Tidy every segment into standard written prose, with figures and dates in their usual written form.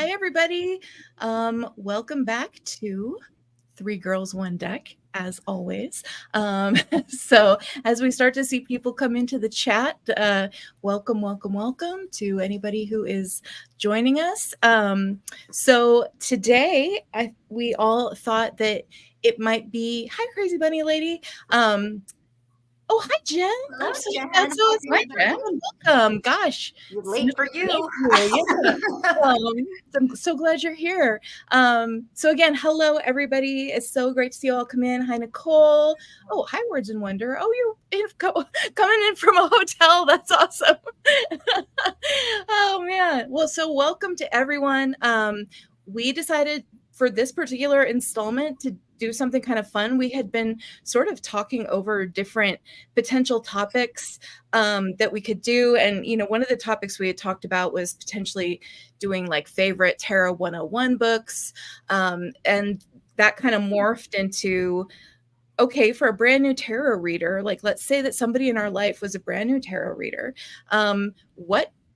Hi, everybody. Welcome back to Three Girls, One Deck, as always. So as we start to see people come into the chat, welcome to anybody who is joining us. So today, we all thought that it might be, hi, Crazy Bunny Lady. Oh, hi, Jen. Hello, Jen. That's so Hi, Jen. Welcome. Gosh. You're late for you. Yeah. I'm so glad you're here. So again, hello, everybody. It's so great to see you all come in. Hi, Nicole. Oh, hi, Words and Wonder. Oh, you're coming in from a hotel. That's awesome. Oh, man. Well, so welcome to everyone. We decided for this particular installment to do something kind of fun. We had been sort of talking over different potential topics that we could do. And, one of the topics we had talked about was potentially doing like favorite Tarot 101 books. And that kind of morphed into, okay, for a brand new tarot reader, like let's say that somebody in our life was a brand new tarot reader.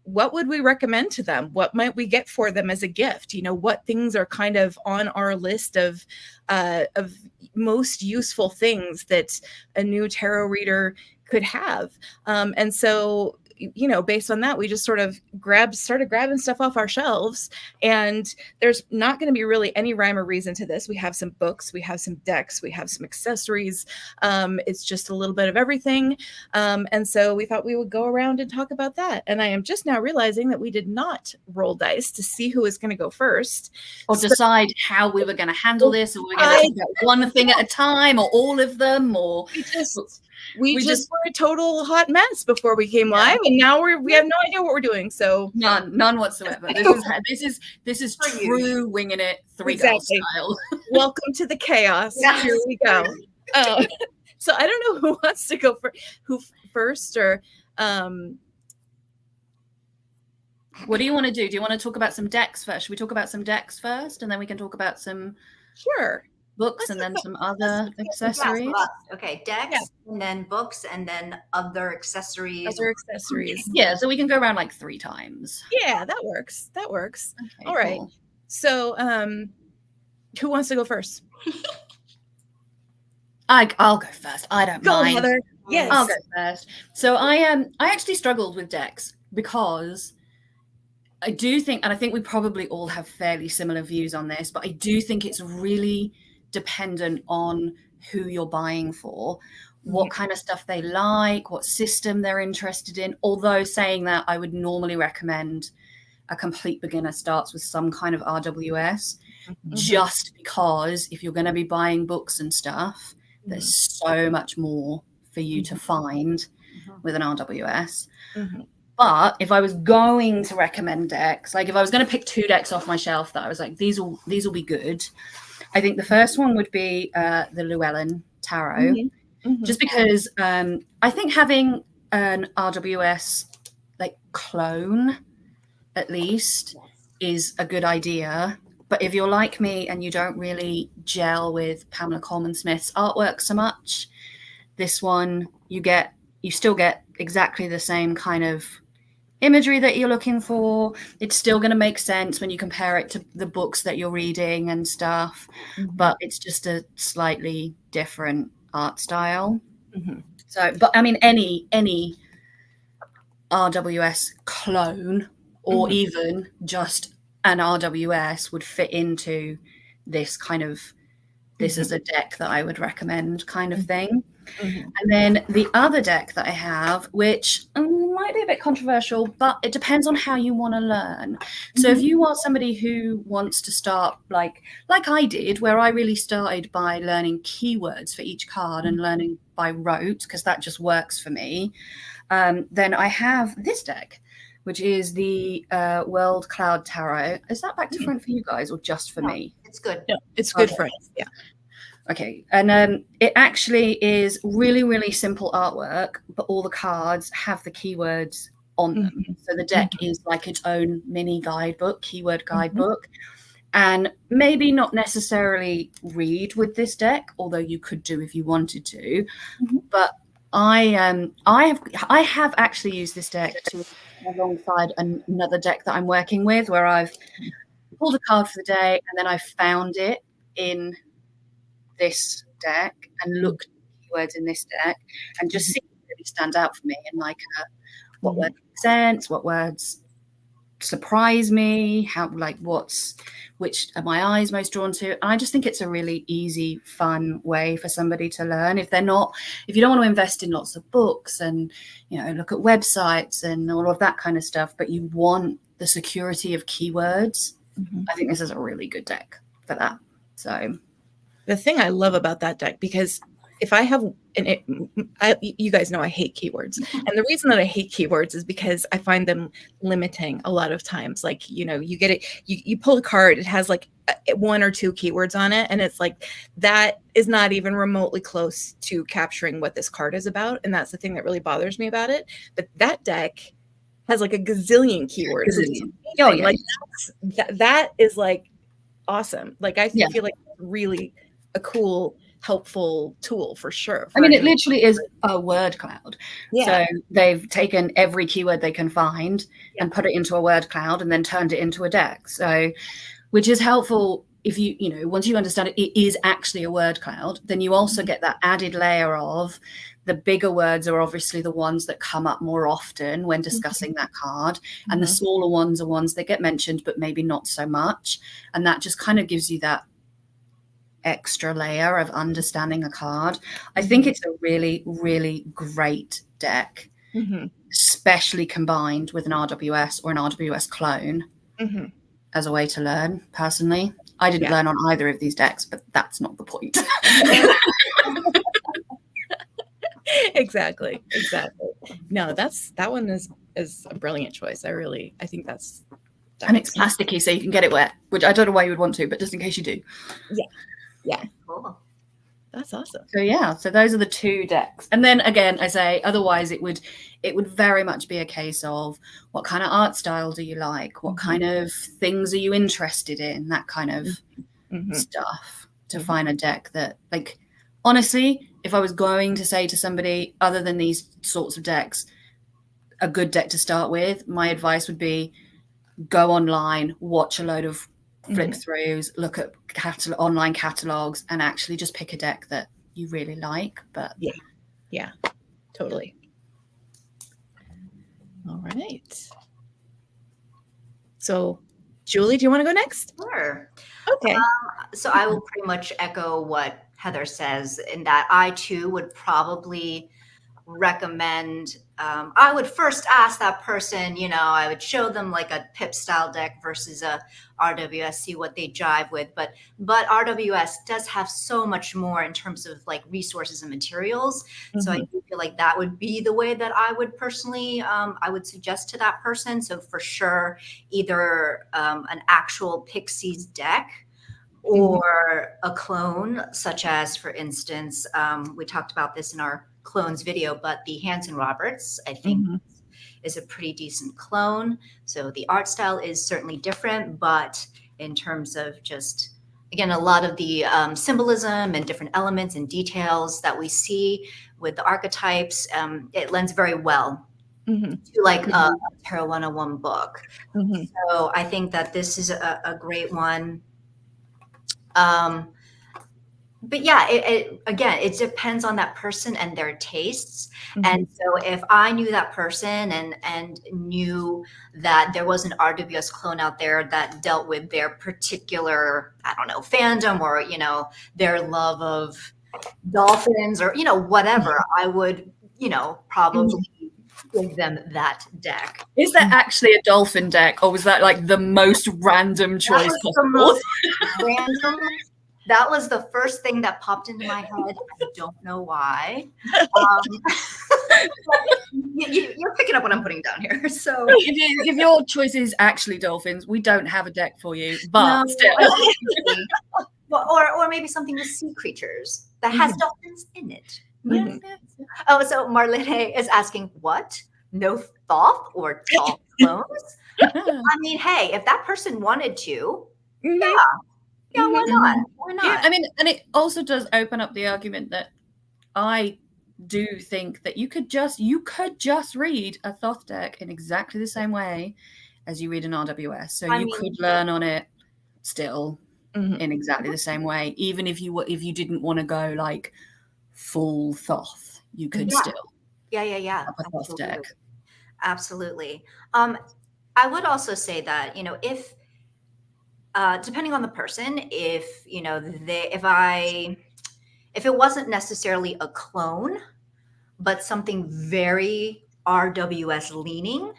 What would we recommend to them? What might we get for them as a gift? What things are kind of on our list of most useful things that a new tarot reader could have. And so, based on that, we just sort of started grabbing stuff off our shelves. And there's not going to be really any rhyme or reason to this. We have some books, we have some decks, we have some accessories. It's just a little bit of everything. And so we thought we would go around and talk about that. And I am just now realizing that we did not roll dice to see who is going to go first. Or decide how we were going to handle this, or we were going to talk about one thing at a time, or all of them, or we just were a total hot mess before we came live, and now we have no idea what we're doing. So none whatsoever. This is true winging it, three girls style. Welcome to the chaos. Yes. Here we go. So I don't know who wants to go first, or what do you want to do? Do you want to talk about some decks first? Should we talk about some decks first, and then we can talk about some books, and then some other accessories? Okay, decks, and then books, and then other accessories. Yeah, so we can go around like 3 times. Yeah, that works. Okay, all right. Cool. So who wants to go first? I'll go first. I don't mind. Heather. Yes, I'll go first. So I actually struggled with decks because I do think, and I think we probably all have fairly similar views on this, but I do think it's really dependent on who you're buying for, what kind of stuff they like, what system they're interested in. Although saying that, I would normally recommend a complete beginner starts with some kind of RWS, just because if you're going to be buying books and stuff, there's so much more for you to find with an RWS. But if I was going to recommend decks, like if I was going to pick 2 decks off my shelf that I was like, these will be good, I think the first one would be the Llewellyn Tarot, just because I think having an RWS like clone at least is a good idea. But if you're like me and you don't really gel with Pamela Coleman Smith's artwork so much, this one you still get exactly the same kind of imagery that you're looking for. It's still going to make sense when you compare it to the books that you're reading and stuff, but it's just a slightly different art style. So, but I mean, any RWS clone or even just an RWS would fit into this kind of, this is a deck that I would recommend kind of thing. And then the other deck that I have, which might be a bit controversial, but it depends on how you want to learn. So if you are somebody who wants to start like I did, where I really started by learning keywords for each card and learning by rote, because that just works for me, then I have this deck, which is the World Cloud Tarot. Is that back to front for you guys, or just for me? It's good. No, it's good for us. Yeah. Okay, and it actually is really, really simple artwork, but all the cards have the keywords on them. So the deck is like its own mini guidebook, keyword guidebook, and maybe not necessarily read with this deck, although you could do if you wanted to. But I have actually used this deck alongside another deck that I'm working with, where I've pulled a card for the day, and then I found it in this deck and looked at keywords in this deck and just see what really stands out for me, and like what words make sense, what words surprise me, which are my eyes most drawn to. And I just think it's a really easy, fun way for somebody to learn. If you don't want to invest in lots of books and, look at websites and all of that kind of stuff, but you want the security of keywords, I think this is a really good deck for that. So the thing I love about that deck, because if I have, you guys know I hate keywords. And the reason that I hate keywords is because I find them limiting a lot of times. Like, you get it, you pull a card, it has like 1 or 2 keywords on it. And it's like, that is not even remotely close to capturing what this card is about. And that's the thing that really bothers me about it. But that deck has like a gazillion keywords. Oh, yeah. Like that is like awesome. Like I feel like really a cool, helpful tool for sure. I mean, it literally is a word cloud. Yeah. So they've taken every keyword they can find and put it into a word cloud and then turned it into a deck. So, which is helpful if once you understand it is actually a word cloud, then you also get that added layer of the bigger words are obviously the ones that come up more often when discussing that card. And the smaller ones are ones that get mentioned, but maybe not so much. And that just kind of gives you that extra layer of understanding a card. I think it's a really, really great deck, especially combined with an RWS or an RWS clone as a way to learn. Personally, I didn't learn on either of these decks, but that's not the point. Exactly. No, that one is a brilliant choice. I think that's and it's plasticky, so you can get it wet, which I don't know why you would want to, but just in case you do. Yeah. Cool. That's awesome. So those are the 2 decks. And then again, I say, otherwise it would very much be a case of what kind of art style do you like? What kind of things are you interested in? That kind of stuff to find a deck that, like, honestly, if I was going to say to somebody other than these sorts of decks, a good deck to start with, my advice would be go online, watch a load of flip throughs, look at online catalogs, and actually just pick a deck that you really like. But yeah, totally. All right. So, Julie, do you want to go next? Sure. Okay. So I will pretty much echo what Heather says in that I too would probably recommend, I would first ask that person, I would show them like a PIP style deck versus a RWS, see what they jive with. But RWS does have so much more in terms of like resources and materials. So I do feel like that would be the way that I would personally, I would suggest to that person. So for sure, either an actual Pixies deck or a clone, such as, for instance, we talked about this in our clones video, but the Hanson Roberts, I think, is a pretty decent clone. So the art style is certainly different, but in terms of just, again, a lot of the symbolism and different elements and details that we see with the archetypes, it lends very well to like a Tarot 101 book. So I think that this is a great one. But yeah, again, it depends on that person and their tastes. And so if I knew that person and knew that there was an RWS clone out there that dealt with their particular, I don't know, fandom or, their love of dolphins or, whatever, I would, probably give them that deck. Is that actually a dolphin deck, or was that like the most random choice possible? The most random. That was the first thing that popped into my head. I don't know why. You're picking up what I'm putting down here. So if your choice is actually dolphins, we don't have a deck for you. But still. or maybe something with sea creatures that has dolphins in it. Yes. Oh, so Marlene is asking, what? No Thoth or Thoth clones? I mean, hey, if that person wanted to, yeah, why not? Why not? Yeah, I mean, and it also does open up the argument that I do think that you could just read a Thoth deck in exactly the same way as you read an RWS. So you could learn on it still Mhm. in exactly the same way. Even if you didn't want to go like full Thoth, you could Yeah. still Yeah. have a Thoth Absolutely. deck. Absolutely. I would also say that, if depending on the person, if if it wasn't necessarily a clone, but something very RWS leaning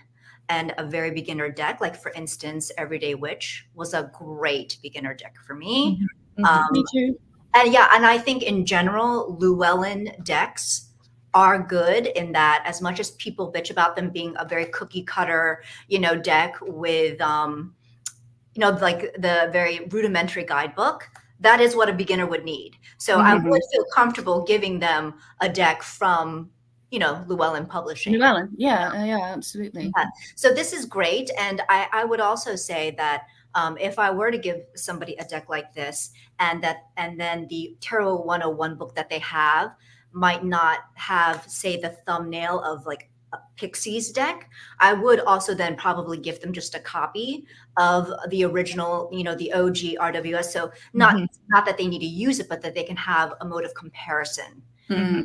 and a very beginner deck, like for instance, Everyday Witch was a great beginner deck for me. Mhm. Um, Mhm. Me too. and yeah, and I think in general, Llewellyn decks are good in that as much as people bitch about them being a very cookie cutter, deck with like the very rudimentary guidebook, that is what a beginner would need. So I Mhm. would feel comfortable giving them a deck from, Llewellyn Publishing. Llewellyn, yeah, absolutely. Yeah. So this is great. And I would also say that if I were to give somebody a deck like this, and then the Tarot 101 book that they have might not have, say, the thumbnail of like a Pixies deck, I would also then probably give them just a copy of the original, the OG RWS. So not Mhm. not that they need to use it, but that they can have a mode of comparison, Mhm.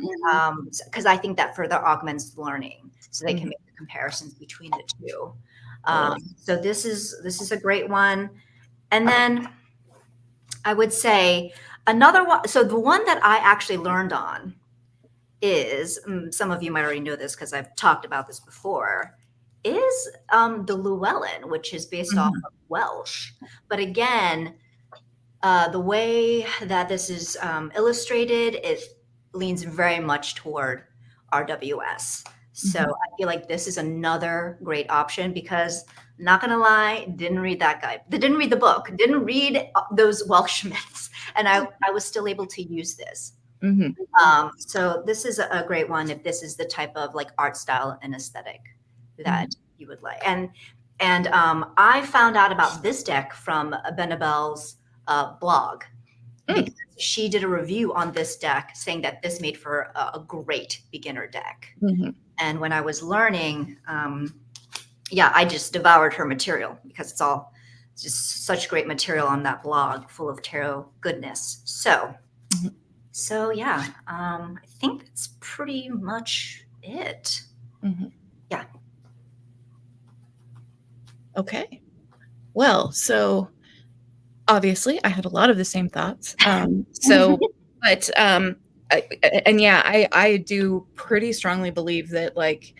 because I think that further augments learning, so they can Mhm. make the comparisons between the two. Totally. So this is a great one. And then I would say another one. So the one that I actually learned on is, some of you might already know this because I've talked about this before, is the Llewellyn, which is based off Mhm. of Welsh. But again, the way that this is illustrated, it leans very much toward RWS. So Mhm. I feel like this is another great option because, not gonna lie, didn't read that guide. Didn't read the book. Didn't read those Welsh myths, and I was still able to use this. Mhm. So this is a great one if this is the type of like art style and aesthetic that you would like. And I found out about this deck from Benabelle's blog, Mm. because she did a review on this deck saying that this made for a great beginner deck. Mhm. And when I was learning, yeah, I just devoured her material because it's all just such great material on that blog, full of tarot goodness. So, Mhm. yeah, I think that's pretty much it. Mhm. Yeah. Okay. Well, so obviously I had a lot of the same thoughts. But and yeah, I do pretty strongly believe that like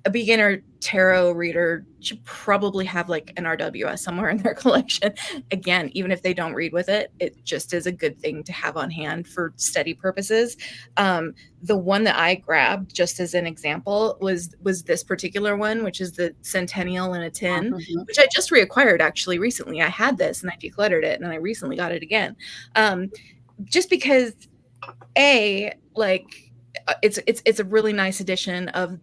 a beginner tarot reader should probably have like an RWS somewhere in their collection. Again, even if they don't read with it, it just is a good thing to have on hand for study purposes. The one that I grabbed just as an example was this particular one, which is the Centennial in a Tin, Mhm. which I just reacquired actually recently. I had this and I decluttered it, and then I recently got it again. Just because like it's a really nice edition of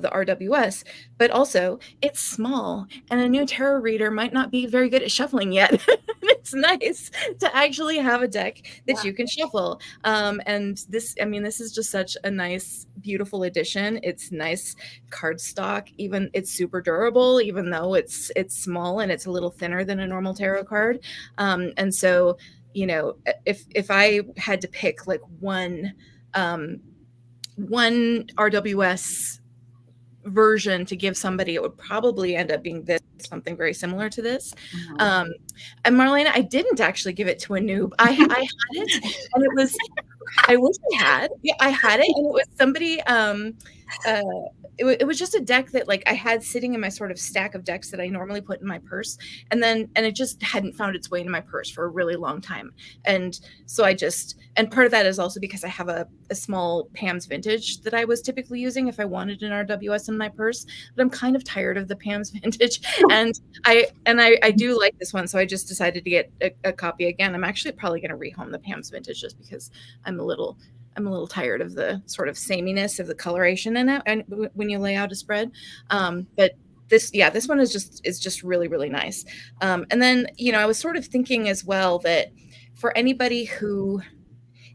the RWS, but also it's small and a new tarot reader might not be very good at shuffling yet. It's nice to actually have a deck that Yeah. you can shuffle. And this, I mean, this is just such a nice, beautiful addition. It's nice cardstock, even it's super durable, even though it's small and it's a little thinner than a normal tarot card. And so, if I had to pick like one RWS version to give somebody, it would probably end up being this, something very similar to this. Mhm. And Marlena, I didn't actually give it to a noob. I had it, and it was, I wish I had. Yeah, I had it, and it was somebody. Uh, it was just a deck that like I had sitting in my sort of stack of decks that I normally put in my purse, and it just hadn't found its way into my purse for a really long time. And so and part of that is also because I have a small Pam's Vintage that I was typically using if I wanted an RWS in my purse, but I'm kind of tired of the Pam's Vintage, and I do like this one, so I just decided to get a copy again. I'm actually probably going to rehome the Pam's Vintage just because I'm a little tired of the sort of sameness of the coloration in it and when you lay out a spread. But this one is just really, really nice. And then, I was sort of thinking as well that for anybody who,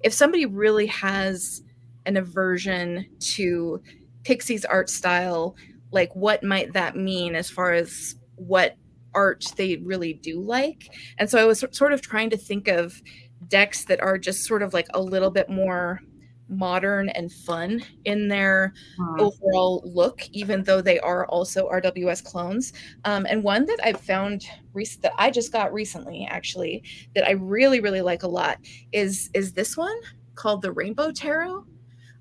if somebody really has an aversion to Pixie's art style, like what might that mean as far as what art they really do like. And so I was sort of trying to think of decks that are just sort of like a little bit more modern and fun in their overall look, even though they are also RWS clones. And one that I've found that I just got recently, actually, that I really, really like a lot is this one called the Rainbow Tarot.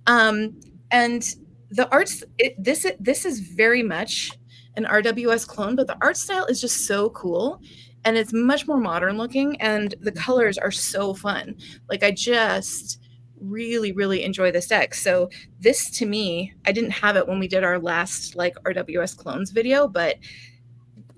And the arts, this is very much an RWS clone, but the art style is just so cool. And it's much more modern looking, and the colors are so fun. Like, I just really, really enjoy this deck. So this, to me, I didn't have it when we did our last like RWS clones video, but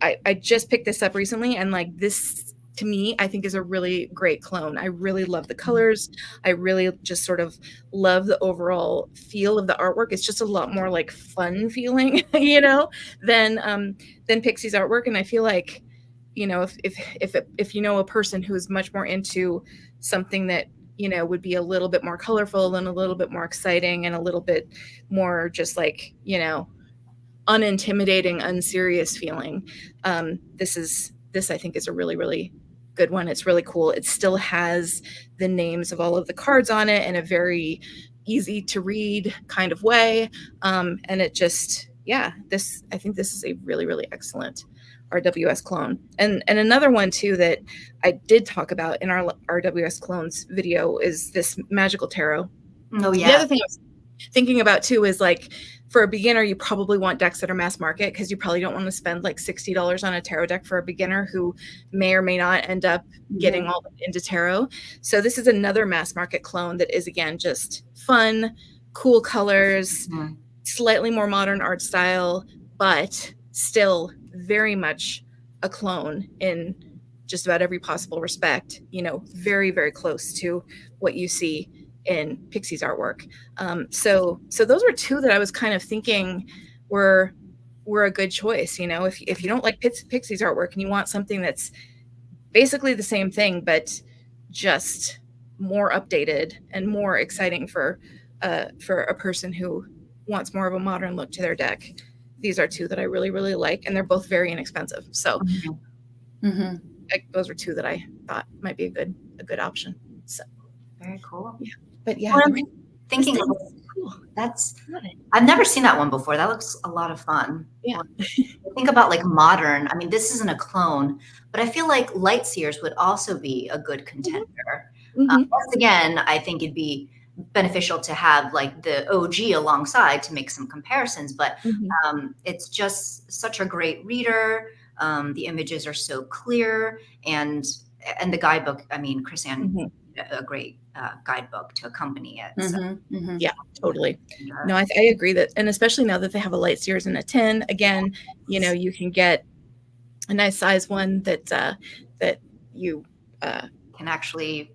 I just picked this up recently, and like this, to me, I think is a really great clone. I really love the colors. I really just sort of love the overall feel of the artwork. It's just a lot more like fun feeling, you know, than Pixie's artwork. And I feel like, you know, if you know a person who's much more into something that, you know, would be a little bit more colorful and a little bit more exciting and a little bit more just like, you know, unintimidating, unserious feeling, this I think is a really, really good one. It's really cool. It still has the names of all of the cards on it in a very easy to read kind of way. And it just, yeah, I think this is a really, really excellent RWS clone. And another one too that I did talk about in our RWS clones video is this Magical Tarot. Oh yeah. The other thing I was thinking about too is like, for a beginner, you probably want decks that are mass market, because you probably don't want to spend like $60 on a tarot deck for a beginner who may or may not end up getting all into tarot. So this is another mass market clone that is, again, just fun, cool colors, slightly more modern art style, but still very much a clone in just about every possible respect, you know, very, very close to what you see in Pixie's artwork. So those were two that I was kind of thinking were a good choice. You know, if you don't like Pixie's artwork and you want something that's basically the same thing, but just more updated and more exciting for a person who wants more of a modern look to their deck, these are two that I really, really like, and they're both very inexpensive. So those are two that I thought might be a good option. So very cool. Yeah. But yeah, well, I'm thinking of, cool. I've never seen that one before. That looks a lot of fun. Yeah. Think about like modern. I mean, this isn't a clone, but I feel like Lightseers would also be a good contender. Once again, I think it'd be beneficial to have like the OG alongside to make some comparisons, but it's just such a great reader. The images are so clear, and the guidebook, I mean, Chris-Anne, a great guidebook to accompany it. So. Yeah, totally. No, I agree that, and especially now that they have a Lightseers in a tin, again, you know, you can get a nice size one that you can actually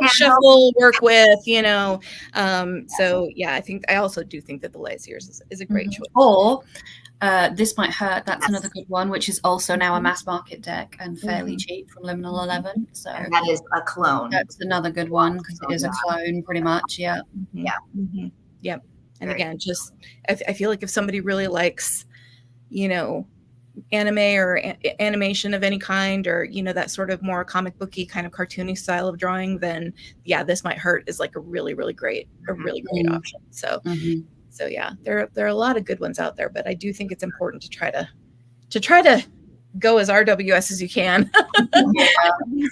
shuffle, work with, you know. So yeah, I also do think that the Lightseers is a great choice. Or This Might Hurt, that's another good one, which is also now a mass market deck and fairly cheap from Liminal 11. So and that is a clone. That's another good one because it is a clone pretty much. Yeah. Yep. And again, just I feel like if somebody really likes, you know, anime or animation of any kind, or, you know, that sort of more comic booky kind of cartoony style of drawing, then yeah, This Might Hurt is like a really, really great option. So so yeah, there are a lot of good ones out there, but I do think it's important to try to go as RWS as you can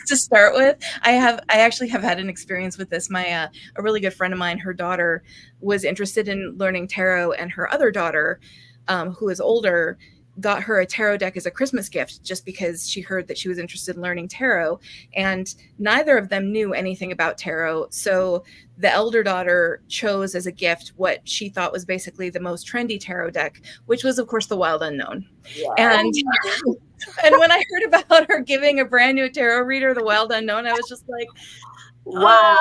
to start with. I actually have had an experience with this. My a really good friend of mine, her daughter was interested in learning tarot, and her other daughter, who is older, got her a tarot deck as a Christmas gift just because she heard that she was interested in learning tarot, and neither of them knew anything about tarot. So the elder daughter chose as a gift what she thought was basically the most trendy tarot deck, which was of course the Wild Unknown. And when I heard about her giving a brand new tarot reader the Wild Unknown, I was just like, wow,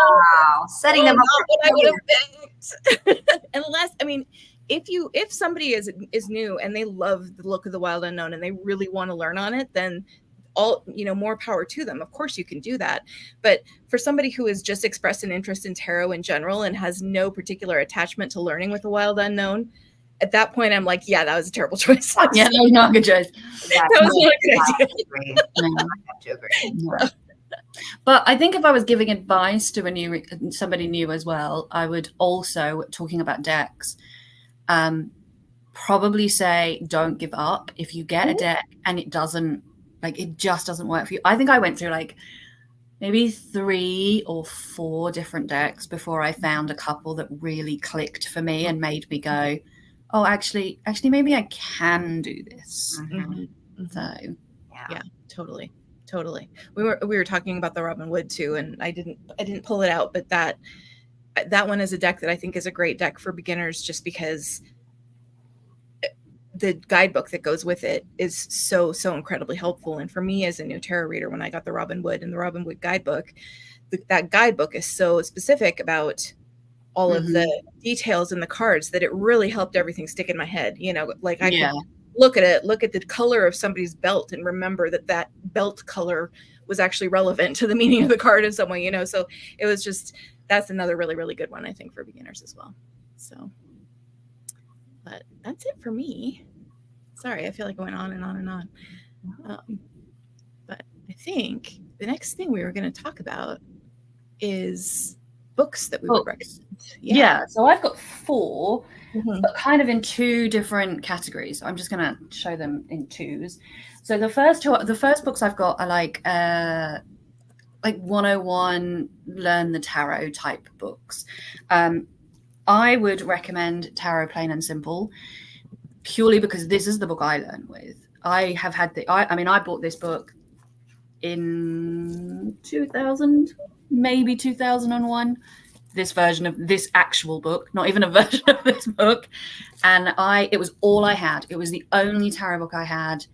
setting them up. What I would have picked. Unless, I mean, if somebody is new and they love the look of the Wild Unknown and they really want to learn on it, then more power to them. Of course you can do that. But for somebody who has just expressed an interest in tarot in general and has no particular attachment to learning with the Wild Unknown, at that point, I'm like, yeah, that was a terrible choice. Yeah, that was not a good choice. That was not a good I idea. have to agree. No. I have to agree. No. But I think if I was giving advice to somebody new as well, I would also, talking about decks, probably say don't give up. If you get a deck and it just doesn't work for you. I think I went through like maybe 3 or 4 different decks before I found a couple that really clicked for me and made me go, oh, actually, maybe I can do this. Mm-hmm. So yeah, totally. We were talking about the Robin Wood too, and I didn't pull it out, but that one is a deck that I think is a great deck for beginners, just because the guidebook that goes with it is so incredibly helpful. And for me as a new tarot reader, when I got the Robin Wood and the Robin Wood guidebook, that guidebook is so specific about all of the details in the cards that it really helped everything stick in my head. You know, like I could look at the color of somebody's belt and remember that belt color was actually relevant to the meaning of the card in some way, you know? So it was just, that's another really, really good one, I think, for beginners as well. So, but that's it for me. Sorry, I feel like I went on and on and on. But I think the next thing we were going to talk about is books that we would recommend. Yeah, so I've got 4, but kind of in 2 different categories. I'm just going to show them in 2s. So the first books I've got are like 101 learn the tarot type books. I would recommend Tarot Plain and Simple purely because this is the book I learned with. I have had I bought this book in 2000, maybe 2001. This version of this actual book, not even a version of this book. And it was all I had. It was the only tarot book I had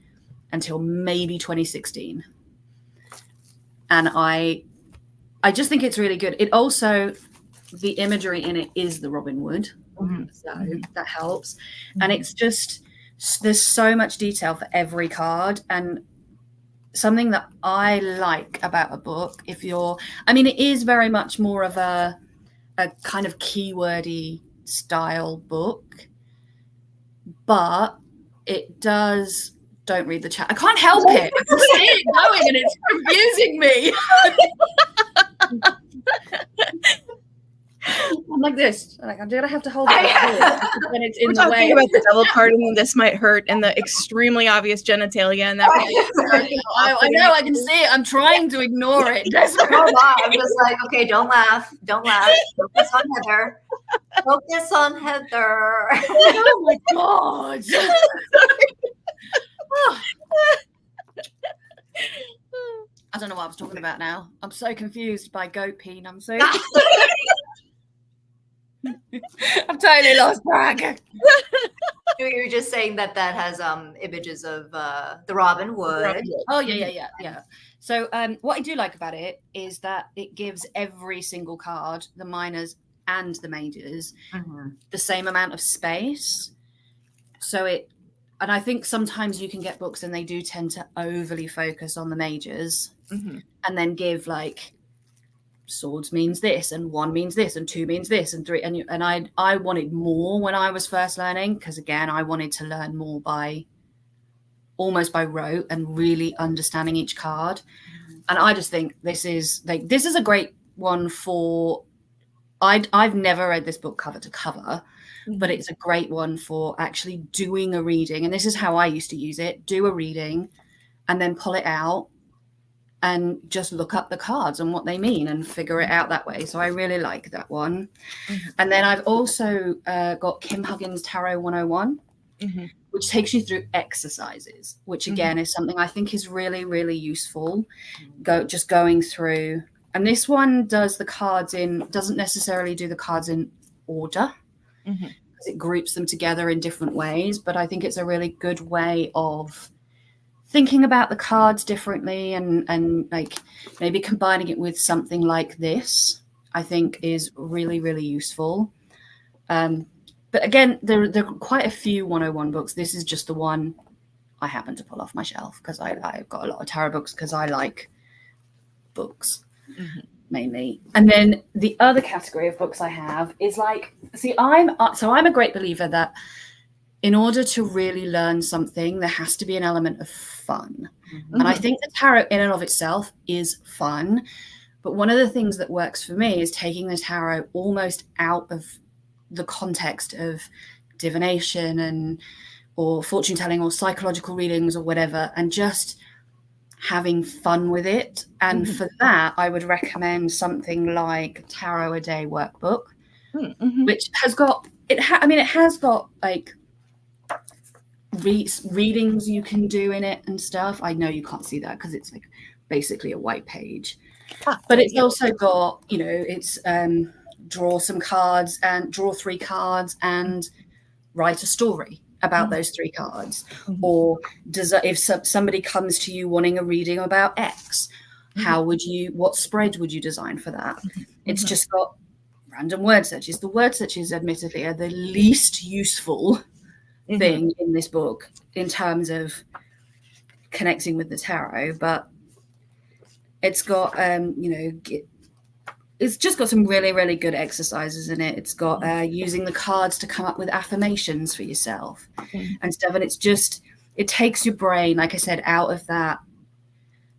until maybe 2016. And I just think it's really good. It also, the imagery in it is the Robin Wood. So that helps. And it's just, there's so much detail for every card. And something that I like about a book, it is very much more of a kind of keywordy style book, but it does, don't read the chat. I can't help it. I can see it going and it's confusing me. I'm like this. I'm gonna have to hold it when it's in the way. About the double card, and this might hurt, and the extremely obvious genitalia, and that. I know. I can see it. I'm trying to ignore it. I'm just like, okay, don't laugh. Focus on Heather. Focus on Heather. Oh my god. I don't know what I was talking about now. I'm so confused by goat peen. I'm so. I've totally lost track. You were just saying that has images of the Robin Wood. Oh yeah. So what I do like about it is that it gives every single card, the minors and the majors, the same amount of space. So and I think sometimes you can get books and they do tend to overly focus on the majors and then give like swords means this and 1 means this and 2 means this and 3 and I wanted more when I was first learning, because again I wanted to learn more almost by rote and really understanding each card. And I just think this is a great one for I've never read this book cover to cover, but it's a great one for actually doing a reading. And this is how I used to use it: do a reading and then pull it out and just look up the cards and what they mean and figure it out that way. So I really like that one. And then I've also got Kim Huggins Tarot 101, which takes you through exercises, which again is something I think is really, really useful. Just going through. And this one doesn't necessarily do the cards in order, because it groups them together in different ways. But I think it's a really good way of thinking about the cards differently and like maybe combining it with something like this, I think is really, really useful. But again, there are quite a few 101 books. This is just the one I happen to pull off my shelf because I've got a lot of tarot books because I like books mainly. And then the other category of books I have is like, I'm a great believer that in order to really learn something, there has to be an element of fun. Mhm. And I think the tarot in and of itself is fun. But one of the things that works for me is taking the tarot almost out of the context of divination or fortune telling or psychological readings or whatever, and just having fun with it. And Mhm. for that, I would recommend something like Tarot a Day workbook, Mhm. which has got it has got like readings you can do in it and stuff. I know you can't see that because it's like basically a white page, but it's also got, it's draw some cards and draw 3 cards and write a story about those 3 cards. Or if somebody comes to you wanting a reading about X, what spread would you design for that? It's just got random word searches. The word searches admittedly are the least useful thing in this book in terms of connecting with the tarot, but it's got it's just got some really, really good exercises in it. It's got using the cards to come up with affirmations for yourself and stuff. And it takes your brain, like I said, out of that,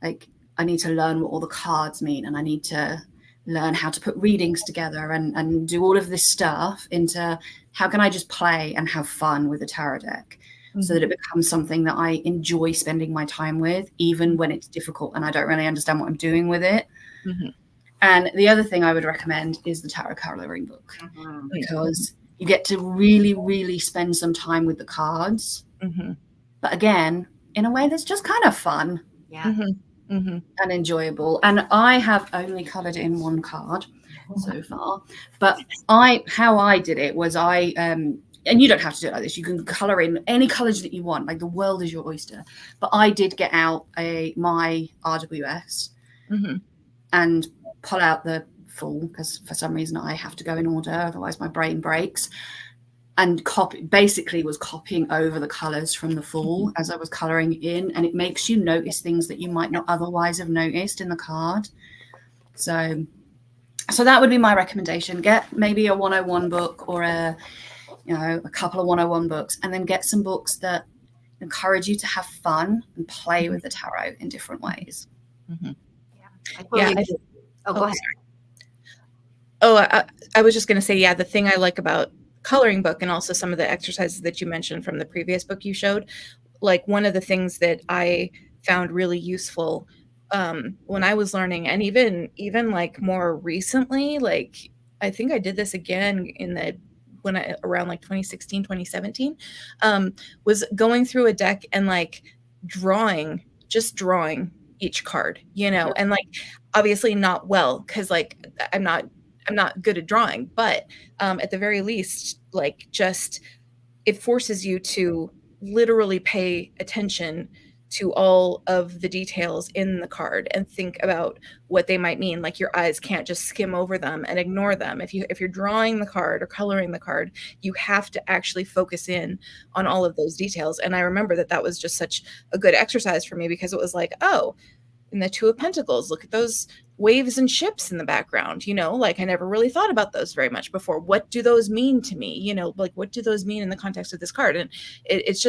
like, I need to learn what all the cards mean, and I need to learn how to put readings together and do all of this stuff, into how can I just play and have fun with a tarot deck, so that it becomes something that I enjoy spending my time with, even when it's difficult and I don't really understand what I'm doing with it. And the other thing I would recommend is the tarot coloring book, because you get to really, really spend some time with the cards. But again, in a way that's just kind of fun and enjoyable. And I have only colored in 1 card so far, but how I did it was and you don't have to do it like this. You can color in any colors that you want. Like, the world is your oyster. But I did get out my RWS and pull out the full, because for some reason I have to go in order, otherwise my brain breaks. And basically was copying over the colors from the full as I was coloring in, and it makes you notice things that you might not otherwise have noticed in the card. So that would be my recommendation. Get maybe a 101 book, or a couple of 101 books, and then get some books that encourage you to have fun and play with the tarot in different ways. Go ahead. I was just going to say, the thing I like about coloring book, and also some of the exercises that you mentioned from the previous book you showed, like, one of the things that I found really useful when I was learning, and even like more recently, like, I think I did this again around like 2016, 2017, was going through a deck and like drawing each card, and like, obviously not well, because like I'm not good at drawing, but at the very least, like, just, it forces you to literally pay attention to all of the details in the card and think about what they might mean. Like, your eyes can't just skim over them and ignore them. If you're drawing the card or coloring the card, you have to actually focus in on all of those details. And I remember that was just such a good exercise for me, because it was like, oh, in the 2 of Pentacles, look at those waves and ships in the background, like, I never really thought about those very much before. What do those mean to me? Like, what do those mean in the context of this card? And it's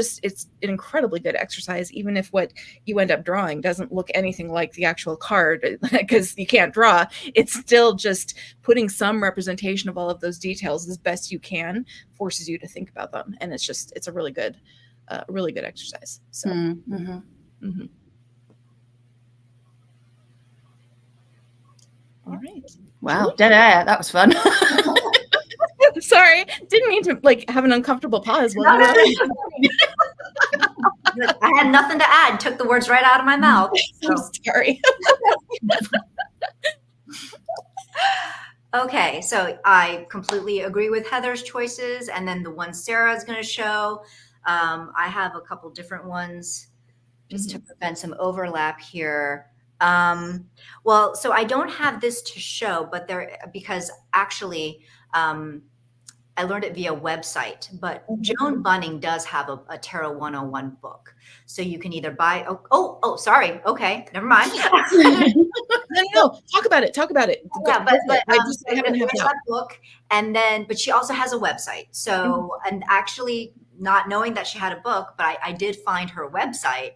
an incredibly good exercise, even if what you end up drawing doesn't look anything like the actual card, because you can't draw. It's still just putting some representation of all of those details as best you can, forces you to think about them. And it's a really good exercise. So. All right. Wow, dead air. That was fun. Sorry, didn't mean to like have an uncomfortable pause. No. I had nothing to add. Took the words right out of my mouth. So. I'm sorry. Okay, so I completely agree with Heather's choices, and then the one Sarah is going to show. I have a couple different ones just to prevent some overlap here. Well, so I don't have this to show, but because actually, I learned it via website, but Joan Bunning does have a Tarot 101 book. So you can either buy, sorry. Okay. Never mind. No, talk about it. Yeah, but I haven't had that book. And then, but she also has a website. So, and actually not knowing that she had a book, but I did find her website.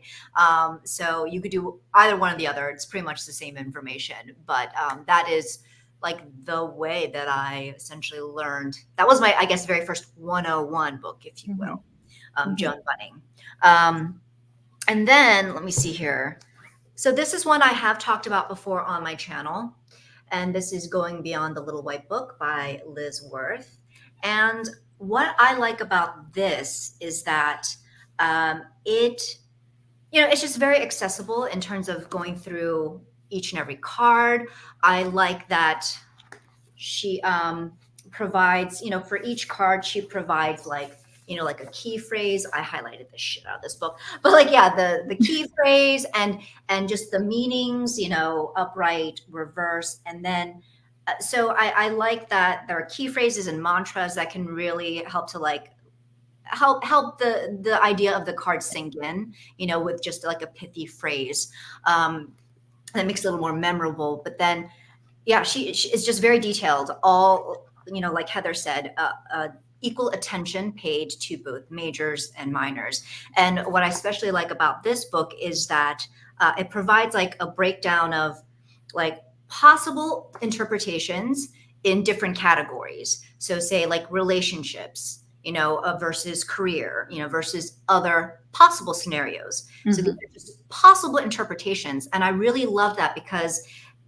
So you could do either one or the other. It's pretty much the same information, but that is like the way that I essentially learned. That was my, I guess, very first 101 book, if you will, Joan Bunning. And then let me see here. So this is one I have talked about before on my channel. And this is Going Beyond the Little White Book by Liz Worth. And what I like about this is that it's just very accessible in terms of going through each and every card. I like that she provides, for each card, she provides like a key phrase. I highlighted the shit out of this book, but the key phrase and just the meanings, upright, reverse. And then, so I like that there are key phrases and mantras that can really help to help the idea of the card sink in, with just like a pithy phrase that makes it a little more memorable. But then, she is just very detailed. All, like Heather said, equal attention paid to both majors and minors. And what I especially like about this book is that it provides like a breakdown of like possible interpretations in different categories. So say like relationships, versus career, versus other possible scenarios. So these are just possible interpretations. And I really love that because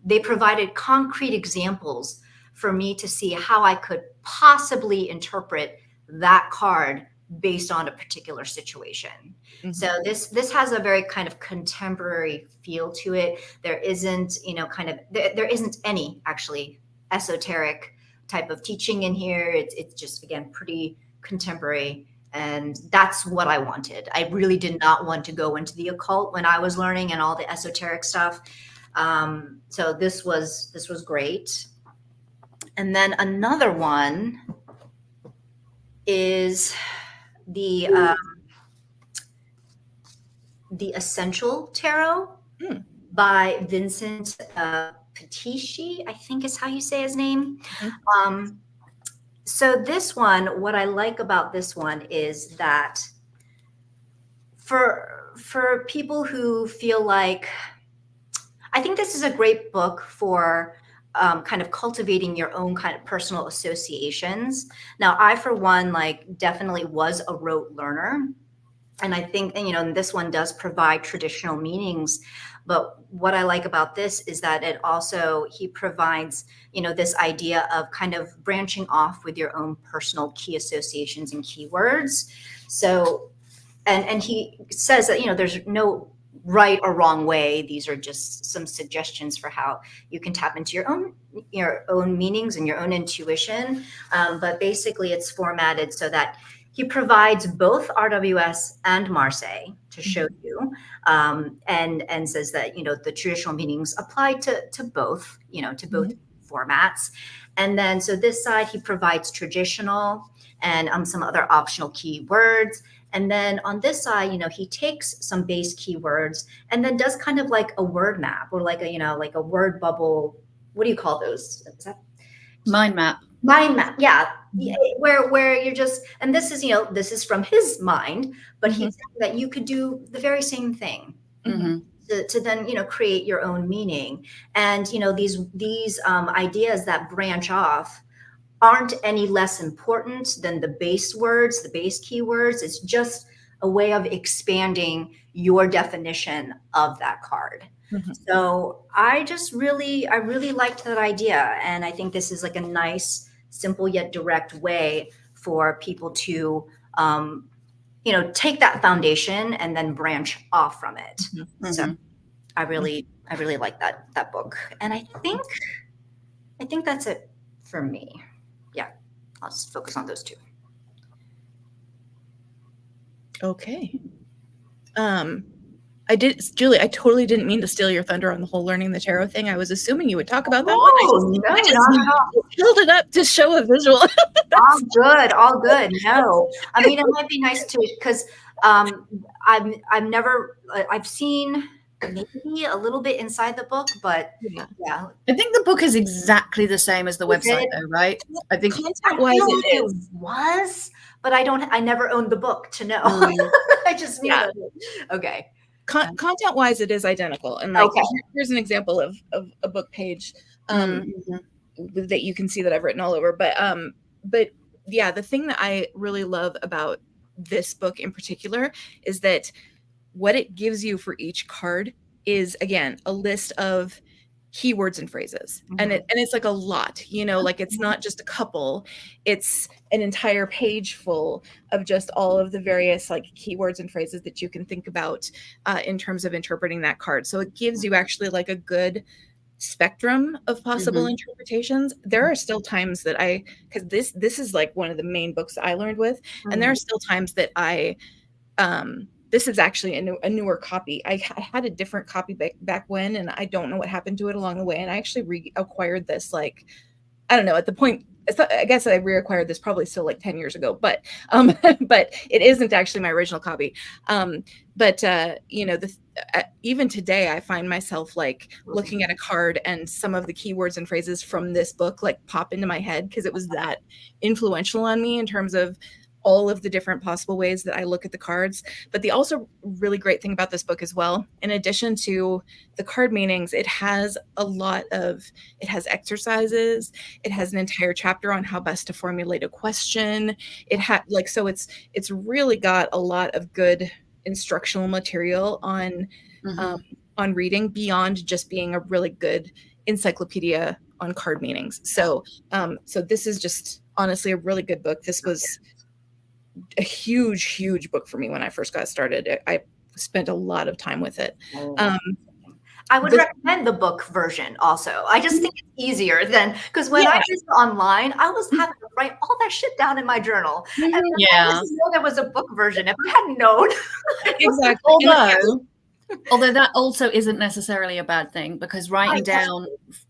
they provided concrete examples for me to see how I could possibly interpret that card based on a particular situation. So this has a very kind of contemporary feel to it. There isn't, there isn't any actually esoteric type of teaching in here. It's just, again, pretty contemporary. And that's what I wanted. I really did not want to go into the occult when I was learning and all the esoteric stuff. So this was great. And then another one is the Essential Tarot by Vincent Petici, I think is how you say his name. So this one, what I like about this one is that for people who feel like, I think this is a great book for kind of cultivating your own kind of personal associations. Now, I, for one, definitely was a rote learner. And I think, and this one does provide traditional meanings. But what I like about this is that it also, he provides, this idea of kind of branching off with your own personal key associations and keywords. So, and he says that, there's no right or wrong way. These are just some suggestions for how you can tap into your own meanings and your own intuition. But basically it's formatted so that he provides both RWS and Marseille to show you, and says that, the traditional meanings apply to both, to both formats. And then, so this side, he provides traditional and some other optional keywords. And then on this side, he takes some base keywords and then does kind of like a word map or like a word bubble. What do you call those? Is that mind map? Mind map, yeah. Where you're just, and this is, this is from his mind, but he's saying that you could do the very same thing to then, create your own meaning. And, these ideas that branch off aren't any less important than the base words, the base keywords. It's just a way of expanding your definition of that card. So I really liked that idea. And I think this is like a nice, simple yet direct way for people to, take that foundation and then branch off from it. So I really like that book. And I think that's it for me. Yeah, I'll just focus on those two. Okay. Julie, I totally didn't mean to steal your thunder on the whole learning the tarot thing. I was assuming you would talk about that one. I just held it up to show a visual. All good. No, I mean, it might be nice to, because I've seen maybe a little bit inside the book, but yeah. I think the book is exactly the same as the Is website, it? though, right? I think I Content-wise, feel it like it is. was, but I never owned the book to know. I just knew that. Okay. Content-wise, it is identical. And like, Okay. here's an example of a book page that you can see that I've written all over. But yeah, the thing that I really love about this book in particular is that what it gives you for each card is, again, a list of keywords and phrases. And it's like a lot, you know, like it's not just a couple, it's an entire page full of just all of the various like keywords and phrases that you can think about in terms of interpreting that card. So it gives you actually like a good spectrum of possible interpretations. There are still times that because this is like one of the main books I learned with, and there are still times that this is actually a newer copy. I had a different copy back when, and I don't know what happened to it along the way. And I actually reacquired this, like, I don't know, at the point, I guess I reacquired this probably still like 10 years ago, but but it isn't actually my original copy. You know, even today, I find myself like looking at a card and some of the keywords and phrases from this book like pop into my head because it was that influential on me in terms of all of the different possible ways that I look at the cards. But the also really great thing about this book as well, in addition to the card meanings, it has exercises. It has an entire chapter on how best to formulate a question. It had like, so it's really got a lot of good instructional material on reading beyond just being a really good encyclopedia on card meanings. So this is just honestly a really good book. This was a huge book for me when I first got started. I spent a lot of time with it. I would recommend the book version also. I just think it's easier than, because when I was online, I was having to write all that shit down in my journal. And I didn't know there was a book version. If I hadn't known. Exactly. Although that also isn't necessarily a bad thing, because writing down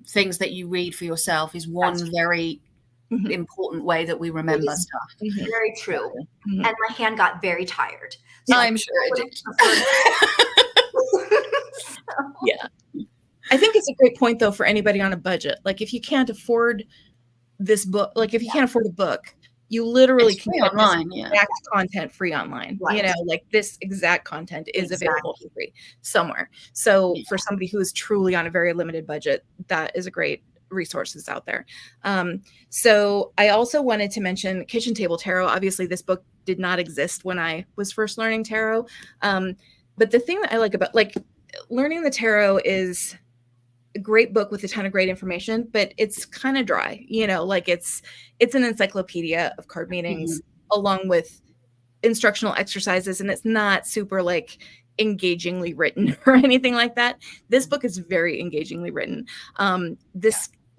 things that you read for yourself is one very important way that we remember stuff. Very true. And my hand got very tired. So I'm sure it did. Yeah. I think it's a great point though for anybody on a budget. Like if you can't afford this book, like if you can't afford a book, you literally can get online, exact content free online. You know, like this exact content is available for free somewhere. So for somebody who is truly on a very limited budget, that is a great resources out there. So I also wanted to mention Kitchen Table Tarot. Obviously, this book did not exist when I was first learning tarot. But the thing that I like about like learning the tarot is a great book with a ton of great information, but it's kind of dry, you know, like it's an encyclopedia of card meanings along with instructional exercises, and it's not super like engagingly written or anything like that. This book is very engagingly written.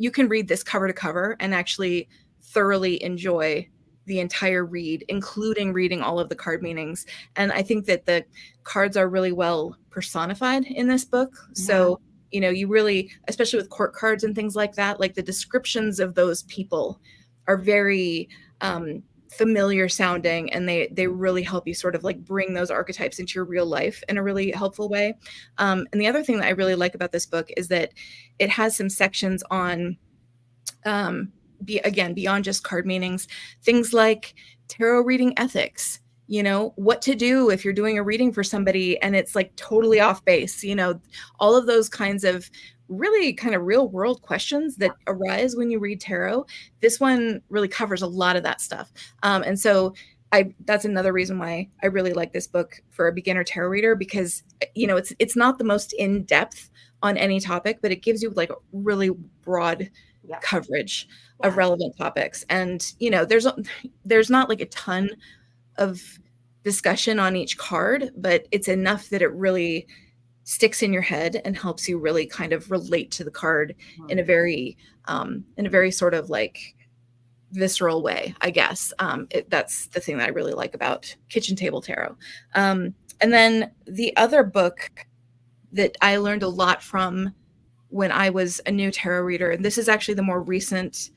You can read this cover to cover and actually thoroughly enjoy the entire read, including reading all of the card meanings. And I think that the cards are really well personified in this book. So, you know, you really, especially with court cards and things like that, like the descriptions of those people are very familiar sounding, and they really help you sort of like bring those archetypes into your real life in a really helpful way. And the other thing that I really like about this book is that it has some sections on beyond just card meanings, things like tarot reading ethics, you know, what to do if you're doing a reading for somebody and it's like totally off base, you know, all of those kinds of really kind of real world questions that arise when you read tarot. This one really covers a lot of that stuff. And so that's another reason why I really like this book for a beginner tarot reader, because, you know, it's not the most in-depth on any topic, but it gives you like a really broad coverage of relevant topics. And, you know, there's not like a ton of discussion on each card, but it's enough that it really sticks in your head and helps you really kind of relate to the card in a very sort of like visceral way, I guess. That's the thing that I really like about Kitchen Table Tarot. And then the other book that I learned a lot from when I was a new tarot reader, and this is actually the more recent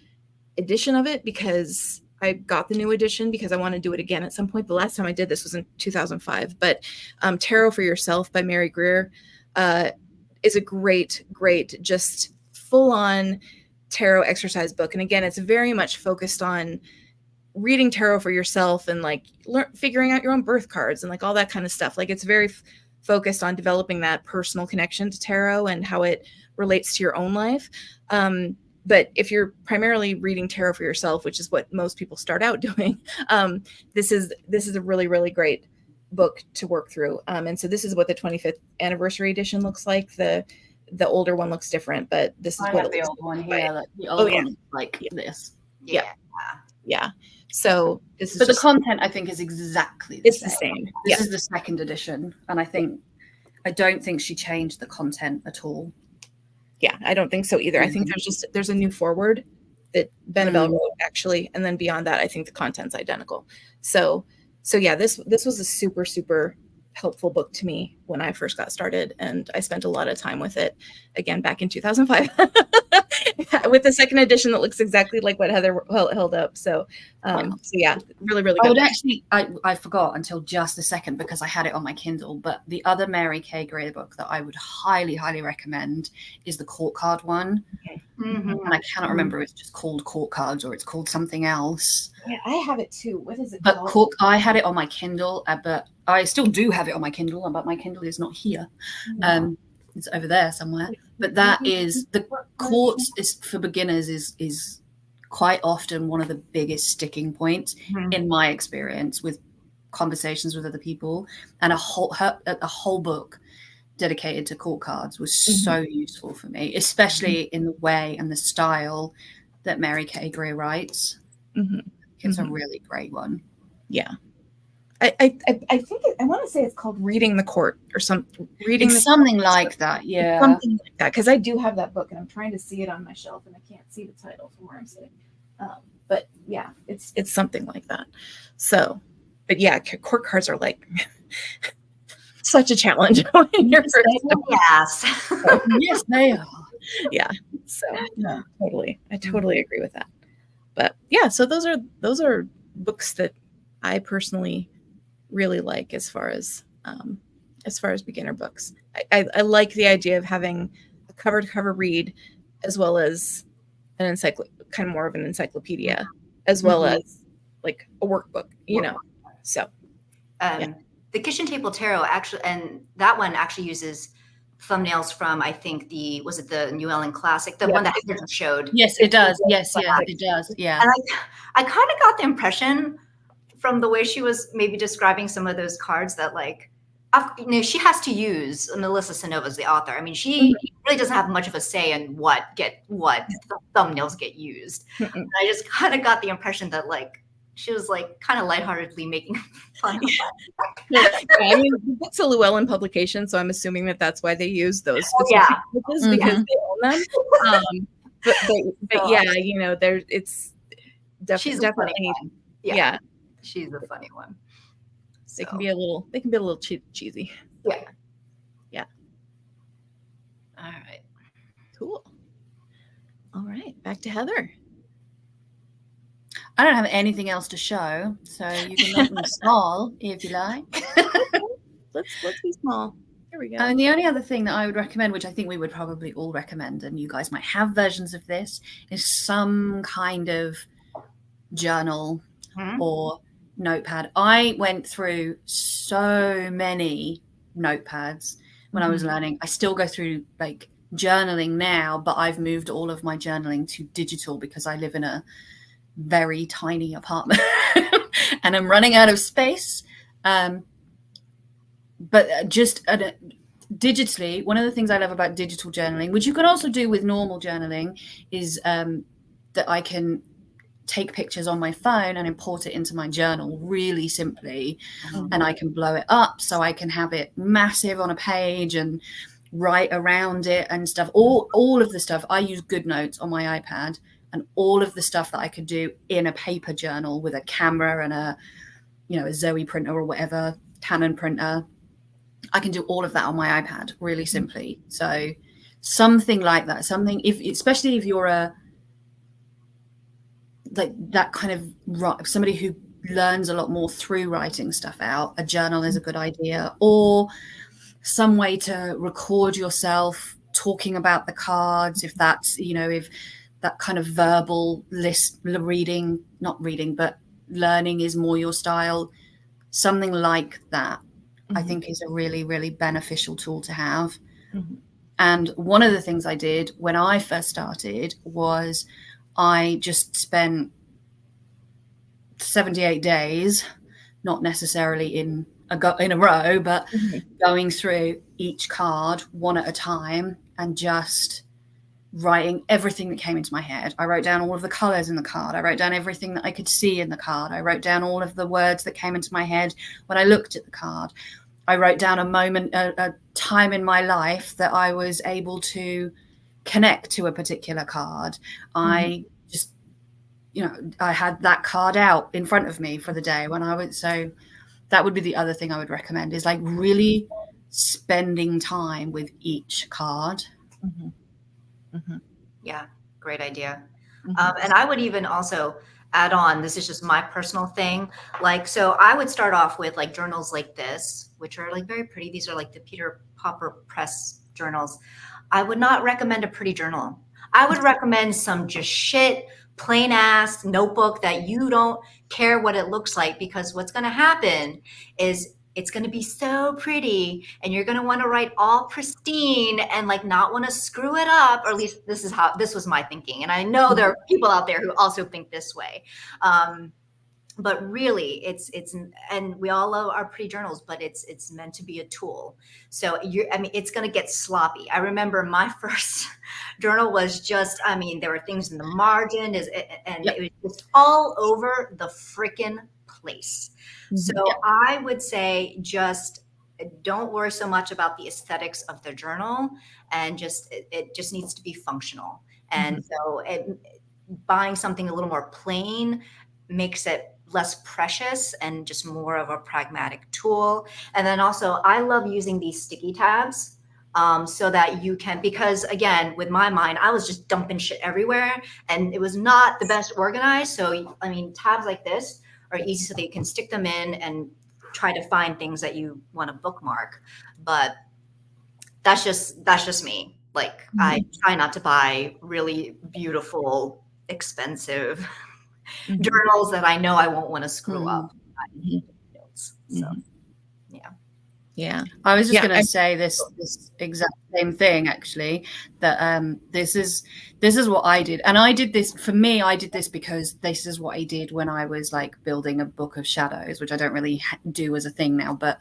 edition of it because I got the new edition because I want to do it again at some point. The last time I did this was in 2005, but Tarot for Yourself by Mary Greer. is a great just full on tarot exercise book. And again, it's very much focused on reading tarot for yourself and like figuring out your own birth cards and like all that kind of stuff. Like it's very focused on developing that personal connection to tarot and how it relates to your own life. But if you're primarily reading tarot for yourself, which is what most people start out doing, this is a really great book to work through. And so this is what the 25th anniversary edition looks like. The older one looks different, but this is what the old one here. Like the old one, like this. Yeah. So this is. But the content, I think, is exactly the same. This is the second edition, and I don't think she changed the content at all. Yeah, I don't think so either. I think there's a new foreword that Benebell wrote actually, and then beyond that, I think the content's identical. So yeah, this was a super helpful book to me when I first got started, and I spent a lot of time with it again back in 2005 with the second edition that looks exactly like what Heather held up. So yeah, really good. I would actually, I forgot until just a second because I had it on my Kindle, but the other Mary K. Gray book that I would highly recommend is the Court Card one. Okay. And I cannot remember if it's just called Court Cards or it's called something else. Yeah, I have it too. What is it called? I had it on my Kindle, but I still do have it on my Kindle, but my Kindle is not here. It's over there somewhere. But that is the Courts is for beginners is quite often one of the biggest sticking points in my experience with conversations with other people, and a whole book dedicated to court cards was so useful for me, especially in the way and the style that Mary K. Gray writes. It's a really great one. Yeah. I think I want to say it's called Reading the Court or something like that. Yeah. Something like that. Because I do have that book and I'm trying to see it on my shelf and I can't see the title from where I'm sitting. But yeah, it's something like that. So, but yeah, court cards are like such a challenge when you're yes, they are. Yeah. So no, totally. I totally agree with that. But yeah, so those are books that I personally really like as far as beginner books. I like the idea of having a cover to cover read as well as an kind of more of an encyclopedia as well as like a workbook, So the Kitchen Table Tarot actually, and that one actually uses thumbnails from, I think the New Ellen Classic, the one that Heather just showed. Yes, it does. Yes, it does. Yeah. And I kind of got the impression from the way she was maybe describing some of those cards that she has to use Melissa Sanova's the author. I mean, she really doesn't have much of a say in what thumbnails get used. And I just kind of got the impression that she was kind of lightheartedly making fun of it. I mean, it's a Llewellyn publication, so I'm assuming that that's why they use those specific images because they own them. But yeah, it's definitely yeah. She's a funny one. So. They can be a little cheesy. Yeah. All right. Cool. All right. Back to Heather. I don't have anything else to show, so you can make them small if you like. Let's be small. Here we go. And the only other thing that I would recommend, which I think we would probably all recommend, and you guys might have versions of this, is some kind of journal or notepad. I went through so many notepads when I was learning. I still go through journaling now, but I've moved all of my journaling to digital because I live in a very tiny apartment and I'm running out of space. But just digitally, one of the things I love about digital journaling, which you can also do with normal journaling, is that I can take pictures on my phone and import it into my journal really simply. And I can blow it up so I can have it massive on a page and write around it and stuff. All of the stuff, I use GoodNotes on my iPad, and all of the stuff that I could do in a paper journal with a camera and a Zoe printer or whatever, Canon printer, I can do all of that on my iPad really simply. So something like that, especially if you're that kind of somebody who learns a lot more through writing stuff out, a journal is a good idea. Or some way to record yourself talking about the cards, if that's, if that kind of verbal reading, not reading, but learning is more your style, something like that, I think is a really, really beneficial tool to have. And one of the things I did when I first started was I just spent 78 days, not necessarily in a row, but going through each card one at a time and just writing everything that came into my head. I wrote down all of the colors in the card. I wrote down everything that I could see in the card. I wrote down all of the words that came into my head when I looked at the card. I wrote down a moment, a time in my life that I was able to connect to a particular card. I just, I had that card out in front of me for the day when I would. So that would be the other thing I would recommend, is like really spending time with each card. Yeah, great idea. And I would even also add on, this is just my personal thing. Like, so I would start off with like journals like this, which are like very pretty. These are like the Peter Popper Press journals. I would not recommend a pretty journal. I would recommend some just shit, plain ass notebook that you don't care what it looks like, because what's going to happen is it's going to be so pretty and you're going to want to write all pristine and like not want to screw it up, or at least this was my thinking. And I know there are people out there who also think this way. But really it's, and we all love our pretty journals, but it's meant to be a tool. So it's going to get sloppy. I remember my first journal was just, there were things in the margin and it was just all over the freaking place. So I would say just don't worry so much about the aesthetics of the journal, and it just needs to be functional. And so buying something a little more plain makes it less precious and just more of a pragmatic tool. And then also I love using these sticky tabs so that you can, because again, with my mind, I was just dumping shit everywhere and it was not the best organized. So, tabs like this are easy so that you can stick them in and try to find things that you want to bookmark. But that's just me. Like I try not to buy really beautiful, expensive journals that I know I won't want to screw up. Notes. So yeah. I was just going to say this exact same thing, actually, that this is what I did. And I did this, for me, I did this because this is what I did when I was like building a book of shadows, which I don't really do as a thing now, but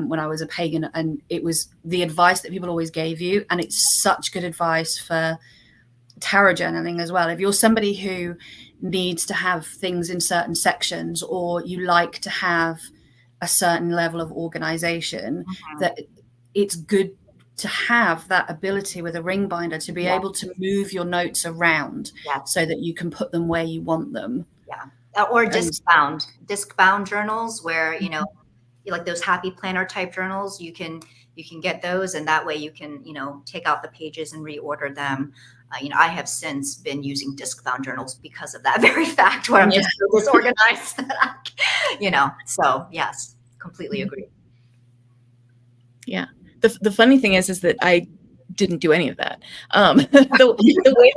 when I was a pagan, and it was the advice that people always gave you. And it's such good advice for tarot journaling as well. If you're somebody who needs to have things in certain sections, or you like to have a certain level of organization, that it's good to have that ability with a ring binder to be able to move your notes around so that you can put them where you want them. Or disc bound journals where, like those happy planner type journals, you can get those, and that way you can, take out the pages and reorder them. I have since been using disc bound journals because of that very fact, where I'm just so disorganized. So yes, completely agree. Yeah. The funny thing is that I didn't do any of that. The way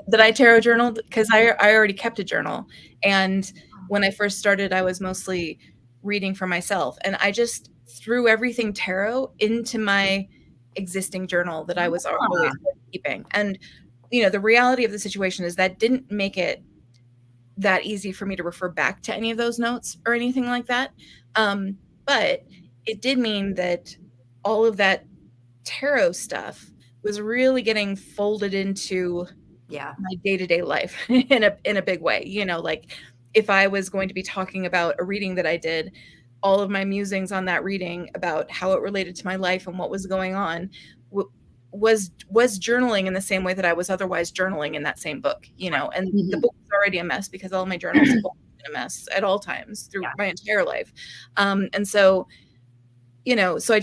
that I tarot journaled, because I already kept a journal, and when I first started, I was mostly reading for myself, and I just threw everything tarot into my existing journal that I was always keeping. And the reality of the situation is that didn't make it that easy for me to refer back to any of those notes or anything like that. But it did mean that all of that tarot stuff was really getting folded into my day-to-day life in a big way. Like if I was going to be talking about a reading that I did, all of my musings on that reading about how it related to my life and what was going on was journaling in the same way that I was otherwise journaling in that same book, and the book was already a mess because all of my journals have been a mess at all times through my entire life. And so, so I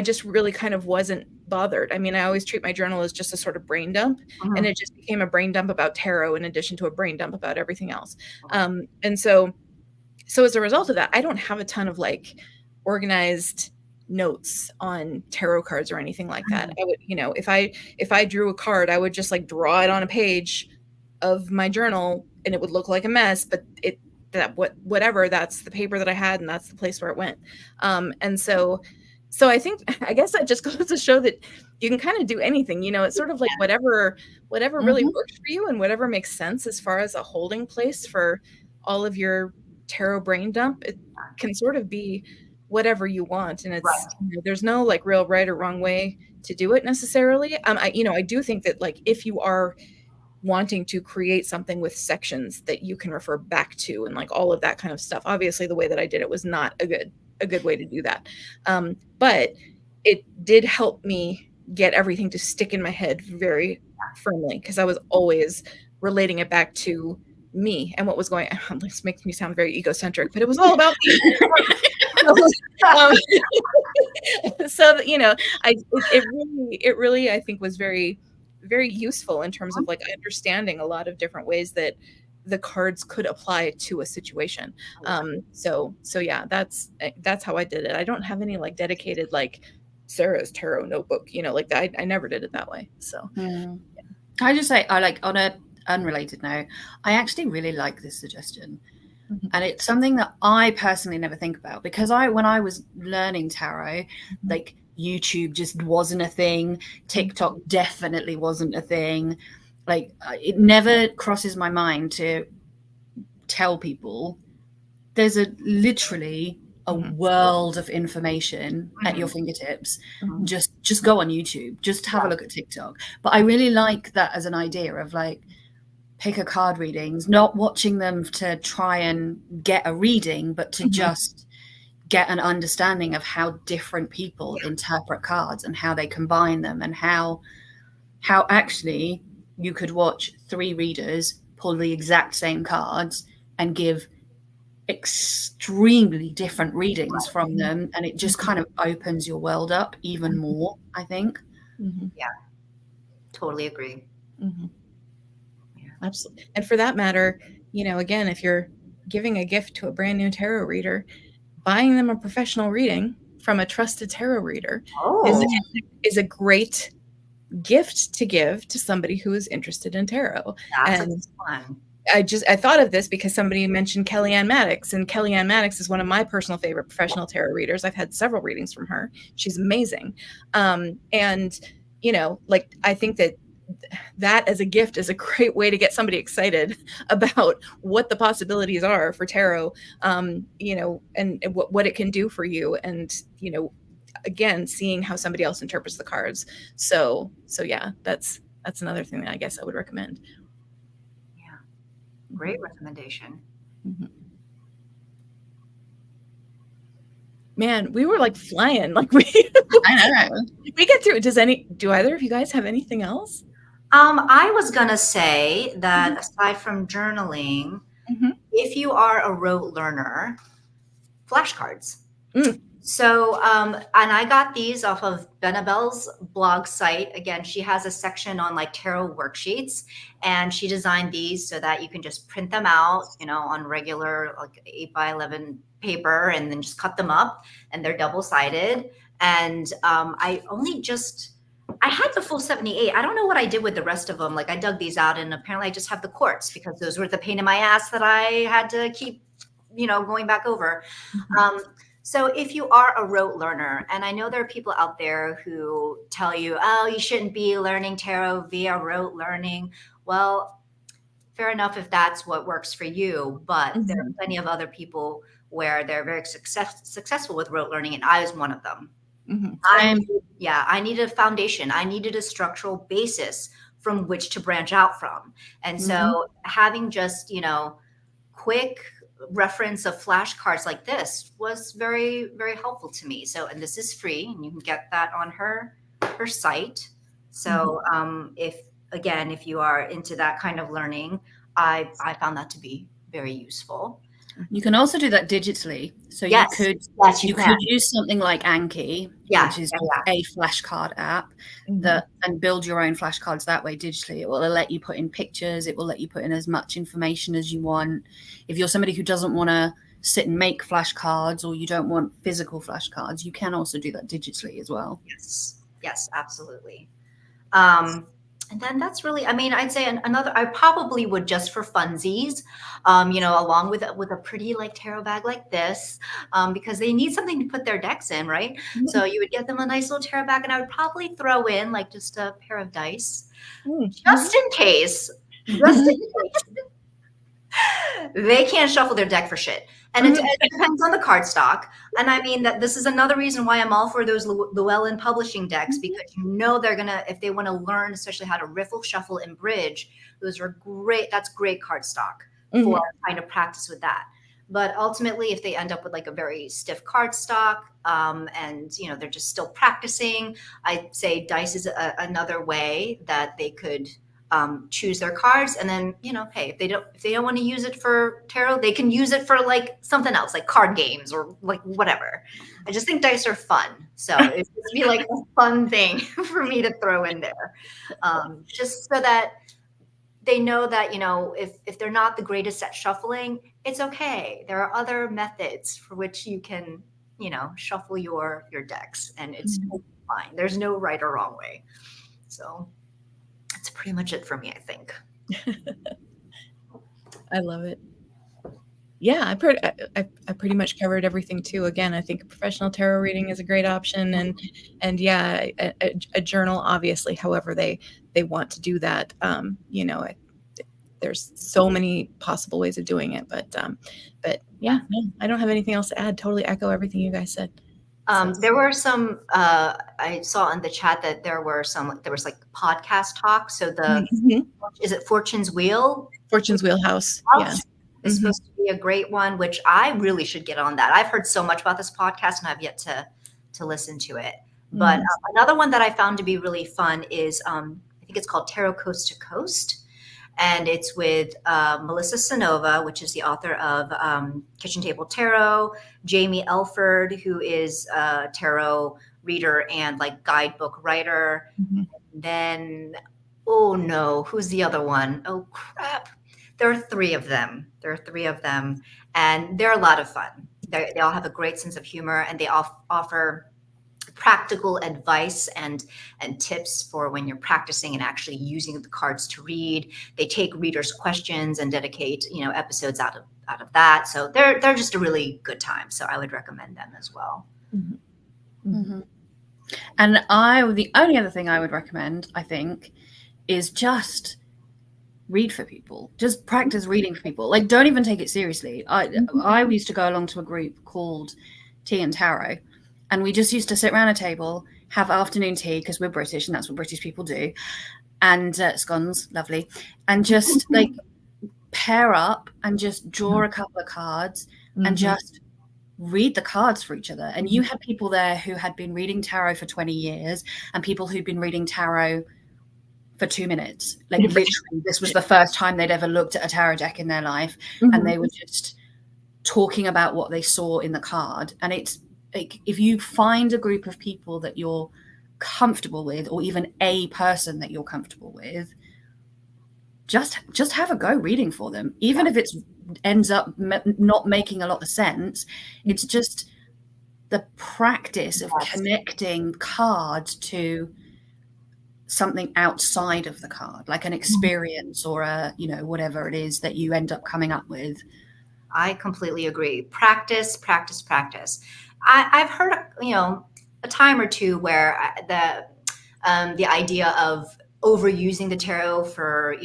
just really kind of wasn't bothered. I always treat my journal as just a sort of brain dump, and it just became a brain dump about tarot in addition to a brain dump about everything else. And so as a result of that, I don't have a ton of like organized notes on tarot cards or anything like that. I would, if I drew a card, I would just like draw it on a page of my journal, and it would look like a mess, but whatever, that's the paper that I had, and that's the place where it went. And so I guess that just goes to show that you can kind of do anything, it's sort of like whatever really works for you, and whatever makes sense as far as a holding place for all of your tarot brain dump. It can sort of be whatever you want, and it's there's no like real right or wrong way to do it necessarily. I do think that like if you are wanting to create something with sections that you can refer back to and like all of that kind of stuff, obviously the way that I did it was not a good way to do that, but it did help me get everything to stick in my head very firmly, because I was always relating it back to me and what was going on. This makes me sound very egocentric, but it was all about me. So it really I think was very, very useful in terms of like understanding a lot of different ways that the cards could apply to a situation. So yeah, that's how I did it. I don't have any like dedicated like Sarah's tarot notebook, like that. I never did it that way. So I just say, I like, on a unrelated note, I actually really like this suggestion. And it's something that I personally never think about, because when I was learning tarot, like YouTube just wasn't a thing. TikTok definitely wasn't a thing. Like it never crosses my mind to tell people there's literally a world of information at your fingertips. Just go on YouTube, just have a look at TikTok. But I really like that as an idea of like, pick a card readings, not watching them to try and get a reading, but to just get an understanding of how different people interpret cards and how they combine them, and how actually you could watch 3 readers pull the exact same cards and give extremely different readings from them, and it just kind of opens your world up even more, I think. Yeah, totally agree. Absolutely. And for that matter, again, if you're giving a gift to a brand new tarot reader, buying them a professional reading from a trusted tarot reader is a great gift to give to somebody who is interested in tarot. That's fun. I thought of this because somebody mentioned Kellyanne Maddox, and Kellyanne Maddox is one of my personal favorite professional tarot readers. I've had several readings from her. She's amazing. And like, I think that as a gift is a great way to get somebody excited about what the possibilities are for tarot, and what it can do for you. And, again, seeing how somebody else interprets the cards. So yeah, that's another thing that I guess I would recommend. Yeah. Great recommendation. Man, we were like flying. Like I know. We get through it. Do either of you guys have anything else? I was going to say that aside from journaling, if you are a rote learner, flashcards. So, and I got these off of Benabelle's blog site. Again, she has a section on like tarot worksheets, and she designed these so that you can just print them out, on regular like 8x11 paper, and then just cut them up, and they're double-sided. And I had the full 78. I don't know what I did with the rest of them. Like I dug these out, and apparently I just have the quartz, because those were the pain in my ass that I had to keep, going back over. So if you are a rote learner, and I know there are people out there who tell you, oh, you shouldn't be learning tarot via rote learning. Well, fair enough if that's what works for you, but there are plenty of other people where they're very successful with rote learning, and I was one of them. I needed a foundation. I needed a structural basis from which to branch out from. And so having just, quick reference of flashcards like this was very, very helpful to me. So, and this is free, and you can get that on her site. So if you are into that kind of learning, I found that to be very useful. You can also do that digitally. So you could use something like Anki, which is a flashcard app, and build your own flashcards that way digitally. It will let you put in pictures. It will let you put in as much information as you want. If you're somebody who doesn't want to sit and make flashcards, or you don't want physical flashcards, you can also do that digitally as well. Yes, absolutely. And then that's really, I mean, I'd say another, I probably would just for funsies, along with a pretty like tarot bag like this, because they need something to put their decks in, right? So you would get them a nice little tarot bag, and I would probably throw in like just a pair of dice, just in case, they can't shuffle their deck for shit. And it depends on the cardstock. And I mean that this is another reason why I'm all for those Llewellyn publishing decks, because they're gonna, if they want to learn, especially how to riffle, shuffle, and bridge, those are great. That's great cardstock for trying to practice with that. But ultimately, if they end up with like a very stiff cardstock, and they're just still practicing, I'd say dice is another way that they could choose their cards. And then, hey, if they don't want to use it for tarot, they can use it for like something else, like card games or like whatever. I just think dice are fun. So it would be like a fun thing for me to throw in there. Just so that they know that, if they're not the greatest at shuffling, it's okay. There are other methods for which you can, shuffle your decks, and it's fine. There's no right or wrong way. So that's pretty much it for me, I think. I love it. Yeah, I pretty much covered everything too. Again, I think a professional tarot reading is a great option, and yeah, a journal, obviously, however they want to do that. There's so many possible ways of doing it, but yeah, no, I don't have anything else to add. Totally echo everything you guys said. There were some, I saw in the chat that there was like podcast talk. So is it Fortune's Wheel? Fortune's Wheelhouse. Yeah. It's supposed to be a great one, which I really should get on that. I've heard so much about this podcast, and I've yet to listen to it. But another one that I found to be really fun is, I think it's called Tarot Coast to Coast. And it's with Melissa Sanova, which is the author of Kitchen Table Tarot, Jamie Elford, who is a tarot reader and like guidebook writer. And then, oh no, who's the other one? Oh crap. There are three of them. And they're a lot of fun. They all have a great sense of humor, and they offer practical advice and tips for when you're practicing and actually using the cards to read. They take readers' questions and dedicate, episodes out of that. So they're just a really good time. So I would recommend them as well. And the only other thing I would recommend, I think, is just read for people. Just practice reading for people. Like, don't even take it seriously. I used to go along to a group called Tea and Tarot, and we just used to sit around a table, have afternoon tea, because we're British and that's what British people do, and scones, lovely, and just like pair up and just draw a couple of cards and just read the cards for each other. And you had people there who had been reading tarot for 20 years and people who'd been reading tarot for 2 minutes. Like, literally, this was the first time they'd ever looked at a tarot deck in their life, and they were just talking about what they saw in the card. And it's like, if you find a group of people that you're comfortable with, or even a person that you're comfortable with, just have a go reading for them, even if it ends up not making a lot of sense. It's just the practice of connecting cards to something outside of the card, like an experience or a, whatever it is that you end up coming up with. I completely agree. Practice. I've heard, a time or two where the idea of overusing the tarot for,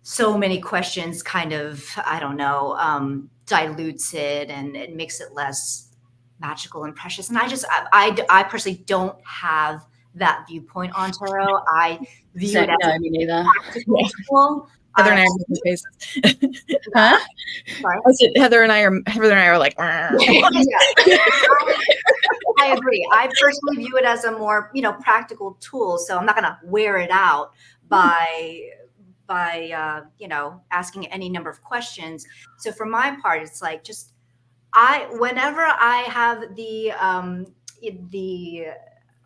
so many questions kind of, I don't know, dilutes it and it makes it less magical and precious. And I personally don't have that viewpoint on tarot. I view it as me neither. tool. Heather and I are making faces. Huh? Sorry. Heather and I are like. I agree. I personally view it as a more, practical tool. So I'm not going to wear it out by asking any number of questions. So for my part, it's like whenever I have the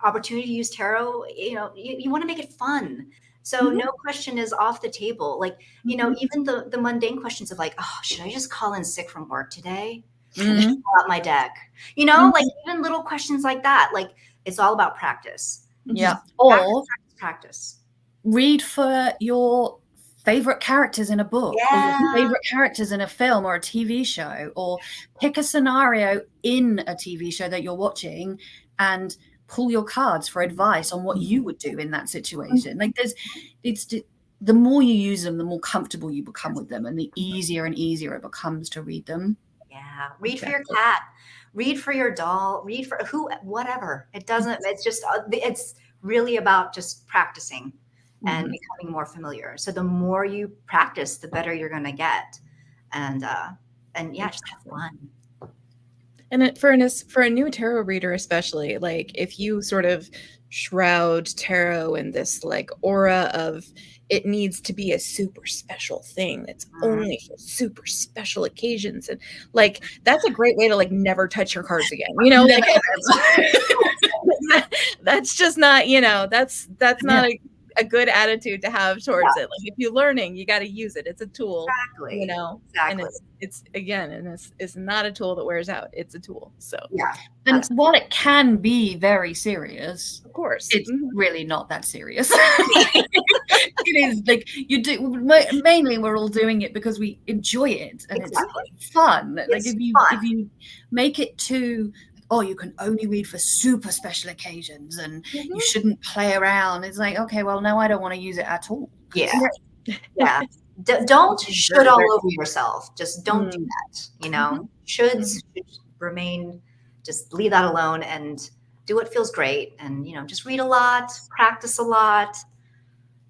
opportunity to use tarot, you want to make it fun. So no question is off the table. Like, you know, even the mundane questions of like, oh, should I just call in sick from work today? Mhm. Pull out my deck. You know, like even little questions like that. Like it's all about practice. Yeah. Practice, Or practice. read for your favorite characters in a book, or your favorite characters in a film or a TV show, or pick a scenario in a TV show that you're watching and pull your cards for advice on what you would do in that situation. Like the more you use them, the more comfortable you become with them, and the easier and easier it becomes to read them. Yeah. Read for your cat, read for your doll, read for whatever. It doesn't, it's just, it's really about just practicing and becoming more familiar. So the more you practice, the better you're going to get. And yeah, just have fun. And for a new tarot reader, especially, like if you sort of shroud tarot in this like aura of it needs to be a super special thing that's only for super special occasions, and like that's a great way to like never touch your cards again. You know, like that's just not, you know, that's not a good attitude to have towards it. Like if you're learning, you got to use it. It's a tool, you know, and it's again, and it's not a tool that wears out. It's a tool. So and while it can be very serious, of course, it's really not that serious. It is like you do. Mainly, we're all doing it because we enjoy it and it's fun. Like if you make it too, oh, you can only read for super special occasions and you shouldn't play around. It's like, okay, well, no, I don't want to use it at all. Yeah. Don't should all over yourself. Just don't do that. You know, should remain, just leave that alone and do what feels great. And, you know, just read a lot, practice a lot.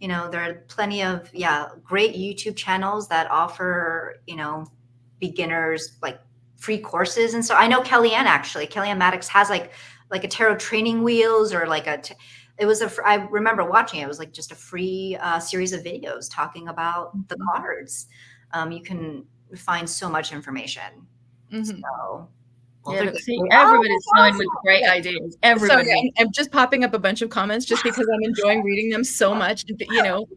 You know, there are plenty of, great YouTube channels that offer, you know, beginners like free courses. And so I know Kellyanne Maddox has like a tarot training wheels or like I remember watching it. It was like just a free series of videos talking about the cards. You can find so much information. So, everybody's coming with great ideas. Everybody. Sorry, I'm just popping up a bunch of comments just because I'm enjoying reading them so much. You know,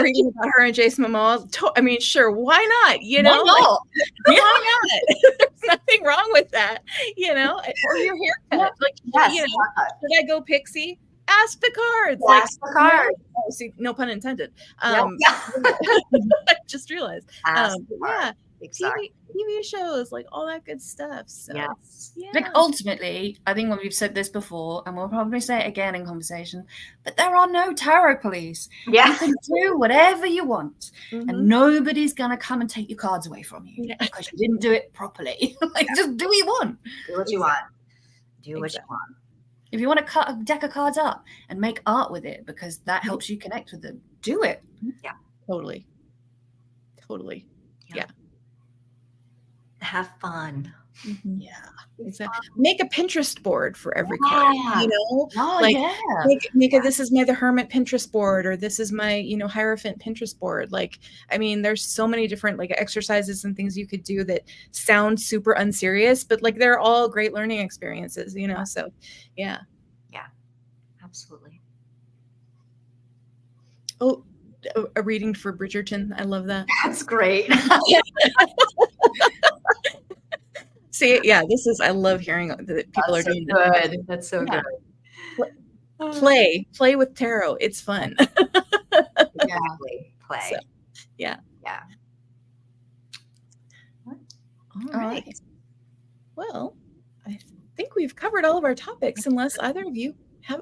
reading about her and Jason Momoa. I mean, sure, why not? You know, why not? There's nothing wrong with that. You know, or your haircut. Like, you know, should I go pixie? Ask the cards. Ask the cards. Oh, see, no pun intended. I just realized. Exactly. TV shows, like all that good stuff. So like ultimately, I think we've said this before, and we'll probably say it again in conversation, but there are no tarot police. You can do whatever you want, and nobody's gonna come and take your cards away from you because you didn't do it properly. Like just do what you want. Do what you want. Do what you want. If you want to cut a deck of cards up and make art with it because that helps you connect with them, do it. Yeah. Totally. Yeah. Have fun. Yeah, exactly. Make a Pinterest board for every card. You know, make a this is my The Hermit Pinterest board, or this is my, you know, Hierophant Pinterest board. Like, I mean, there's so many different like exercises and things you could do that sound super unserious, but like they're all great learning experiences. You know, so yeah, absolutely. Oh, a reading for Bridgerton. I love that. That's great. See, I love hearing that people are doing good. That's so good. Play with tarot. It's fun. Exactly. Play. So, yeah. All right. Well, I think we've covered all of our topics, unless either of you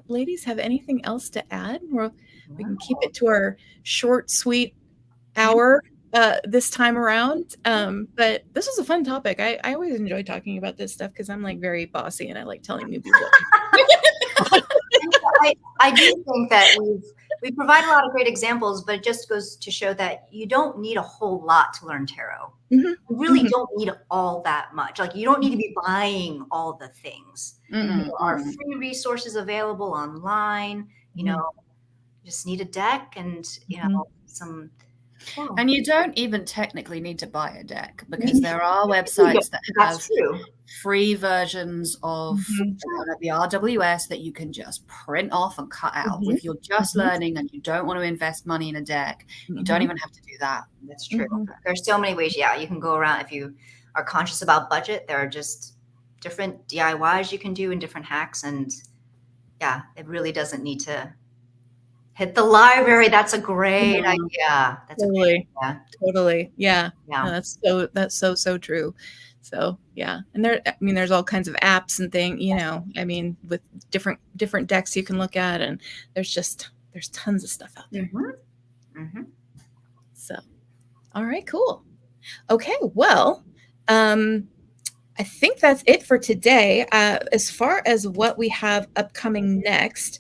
ladies have anything else to add. We can keep it to our short, sweet hour this time around. But this was a fun topic. I always enjoy talking about this stuff because I'm like very bossy and I like telling new people. I do think that we provide a lot of great examples, but it just goes to show that you don't need a whole lot to learn tarot. You really don't need all that much. Like you don't need to be buying all the things. There are free resources available online. You know, you just need a deck and you know some Yeah. And you don't even technically need to buy a deck, because there are websites that have That's true. free versions of Mhm. the RWS that you can just print off and cut out. Mhm. If you're just Mhm. learning and you don't want to invest money in a deck, you don't even have to do that. That's true. Mhm. There's so many ways. Yeah, you can go around if you are conscious about budget. There are just different DIYs you can do and different hacks. And yeah, it really doesn't need to hit the library. That's a great Yeah. idea. That's a great Totally. idea. Totally. Yeah. Yeah. No, that's so true. So yeah. And there's all kinds of apps and things, with different decks you can look at, and there's tons of stuff out there. Mm-hmm. So, all right, cool. Okay, well, I think that's it for today. As far as what we have upcoming next,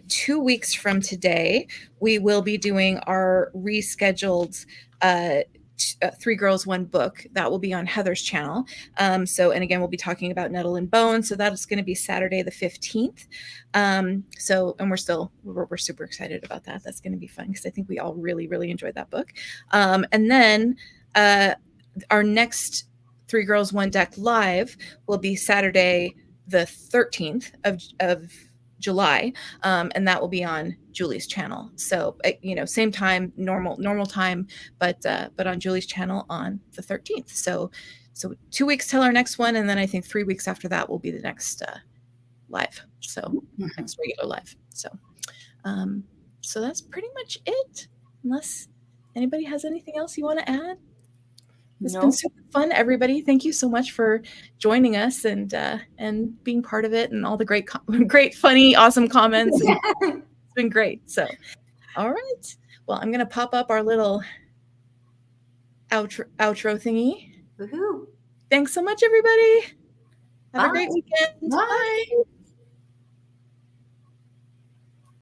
2 weeks from today, we will be doing our rescheduled Three Girls, One Book. That will be on Heather's channel. And again, we'll be talking about Nettle and Bone. So that is going to be Saturday the 15th. And we're super excited about that. That's going to be fun because I think we all really, really enjoyed that book. And then our next Three Girls, One Deck live will be Saturday the 13th of July, and that will be on Julie's channel. So same time, normal time, but on Julie's channel on the 13th. So 2 weeks till our next one, and then I think 3 weeks after that will be the next live. So next regular live. So that's pretty much it. Unless anybody has anything else you want to add. It's been super fun, everybody. Thank you so much for joining us and being part of it, and all the great, funny, awesome comments. It's been great. So, all right. Well, I'm gonna pop up our little outro thingy. Woohoo! Thanks so much, everybody. Have Bye. a great weekend. Bye.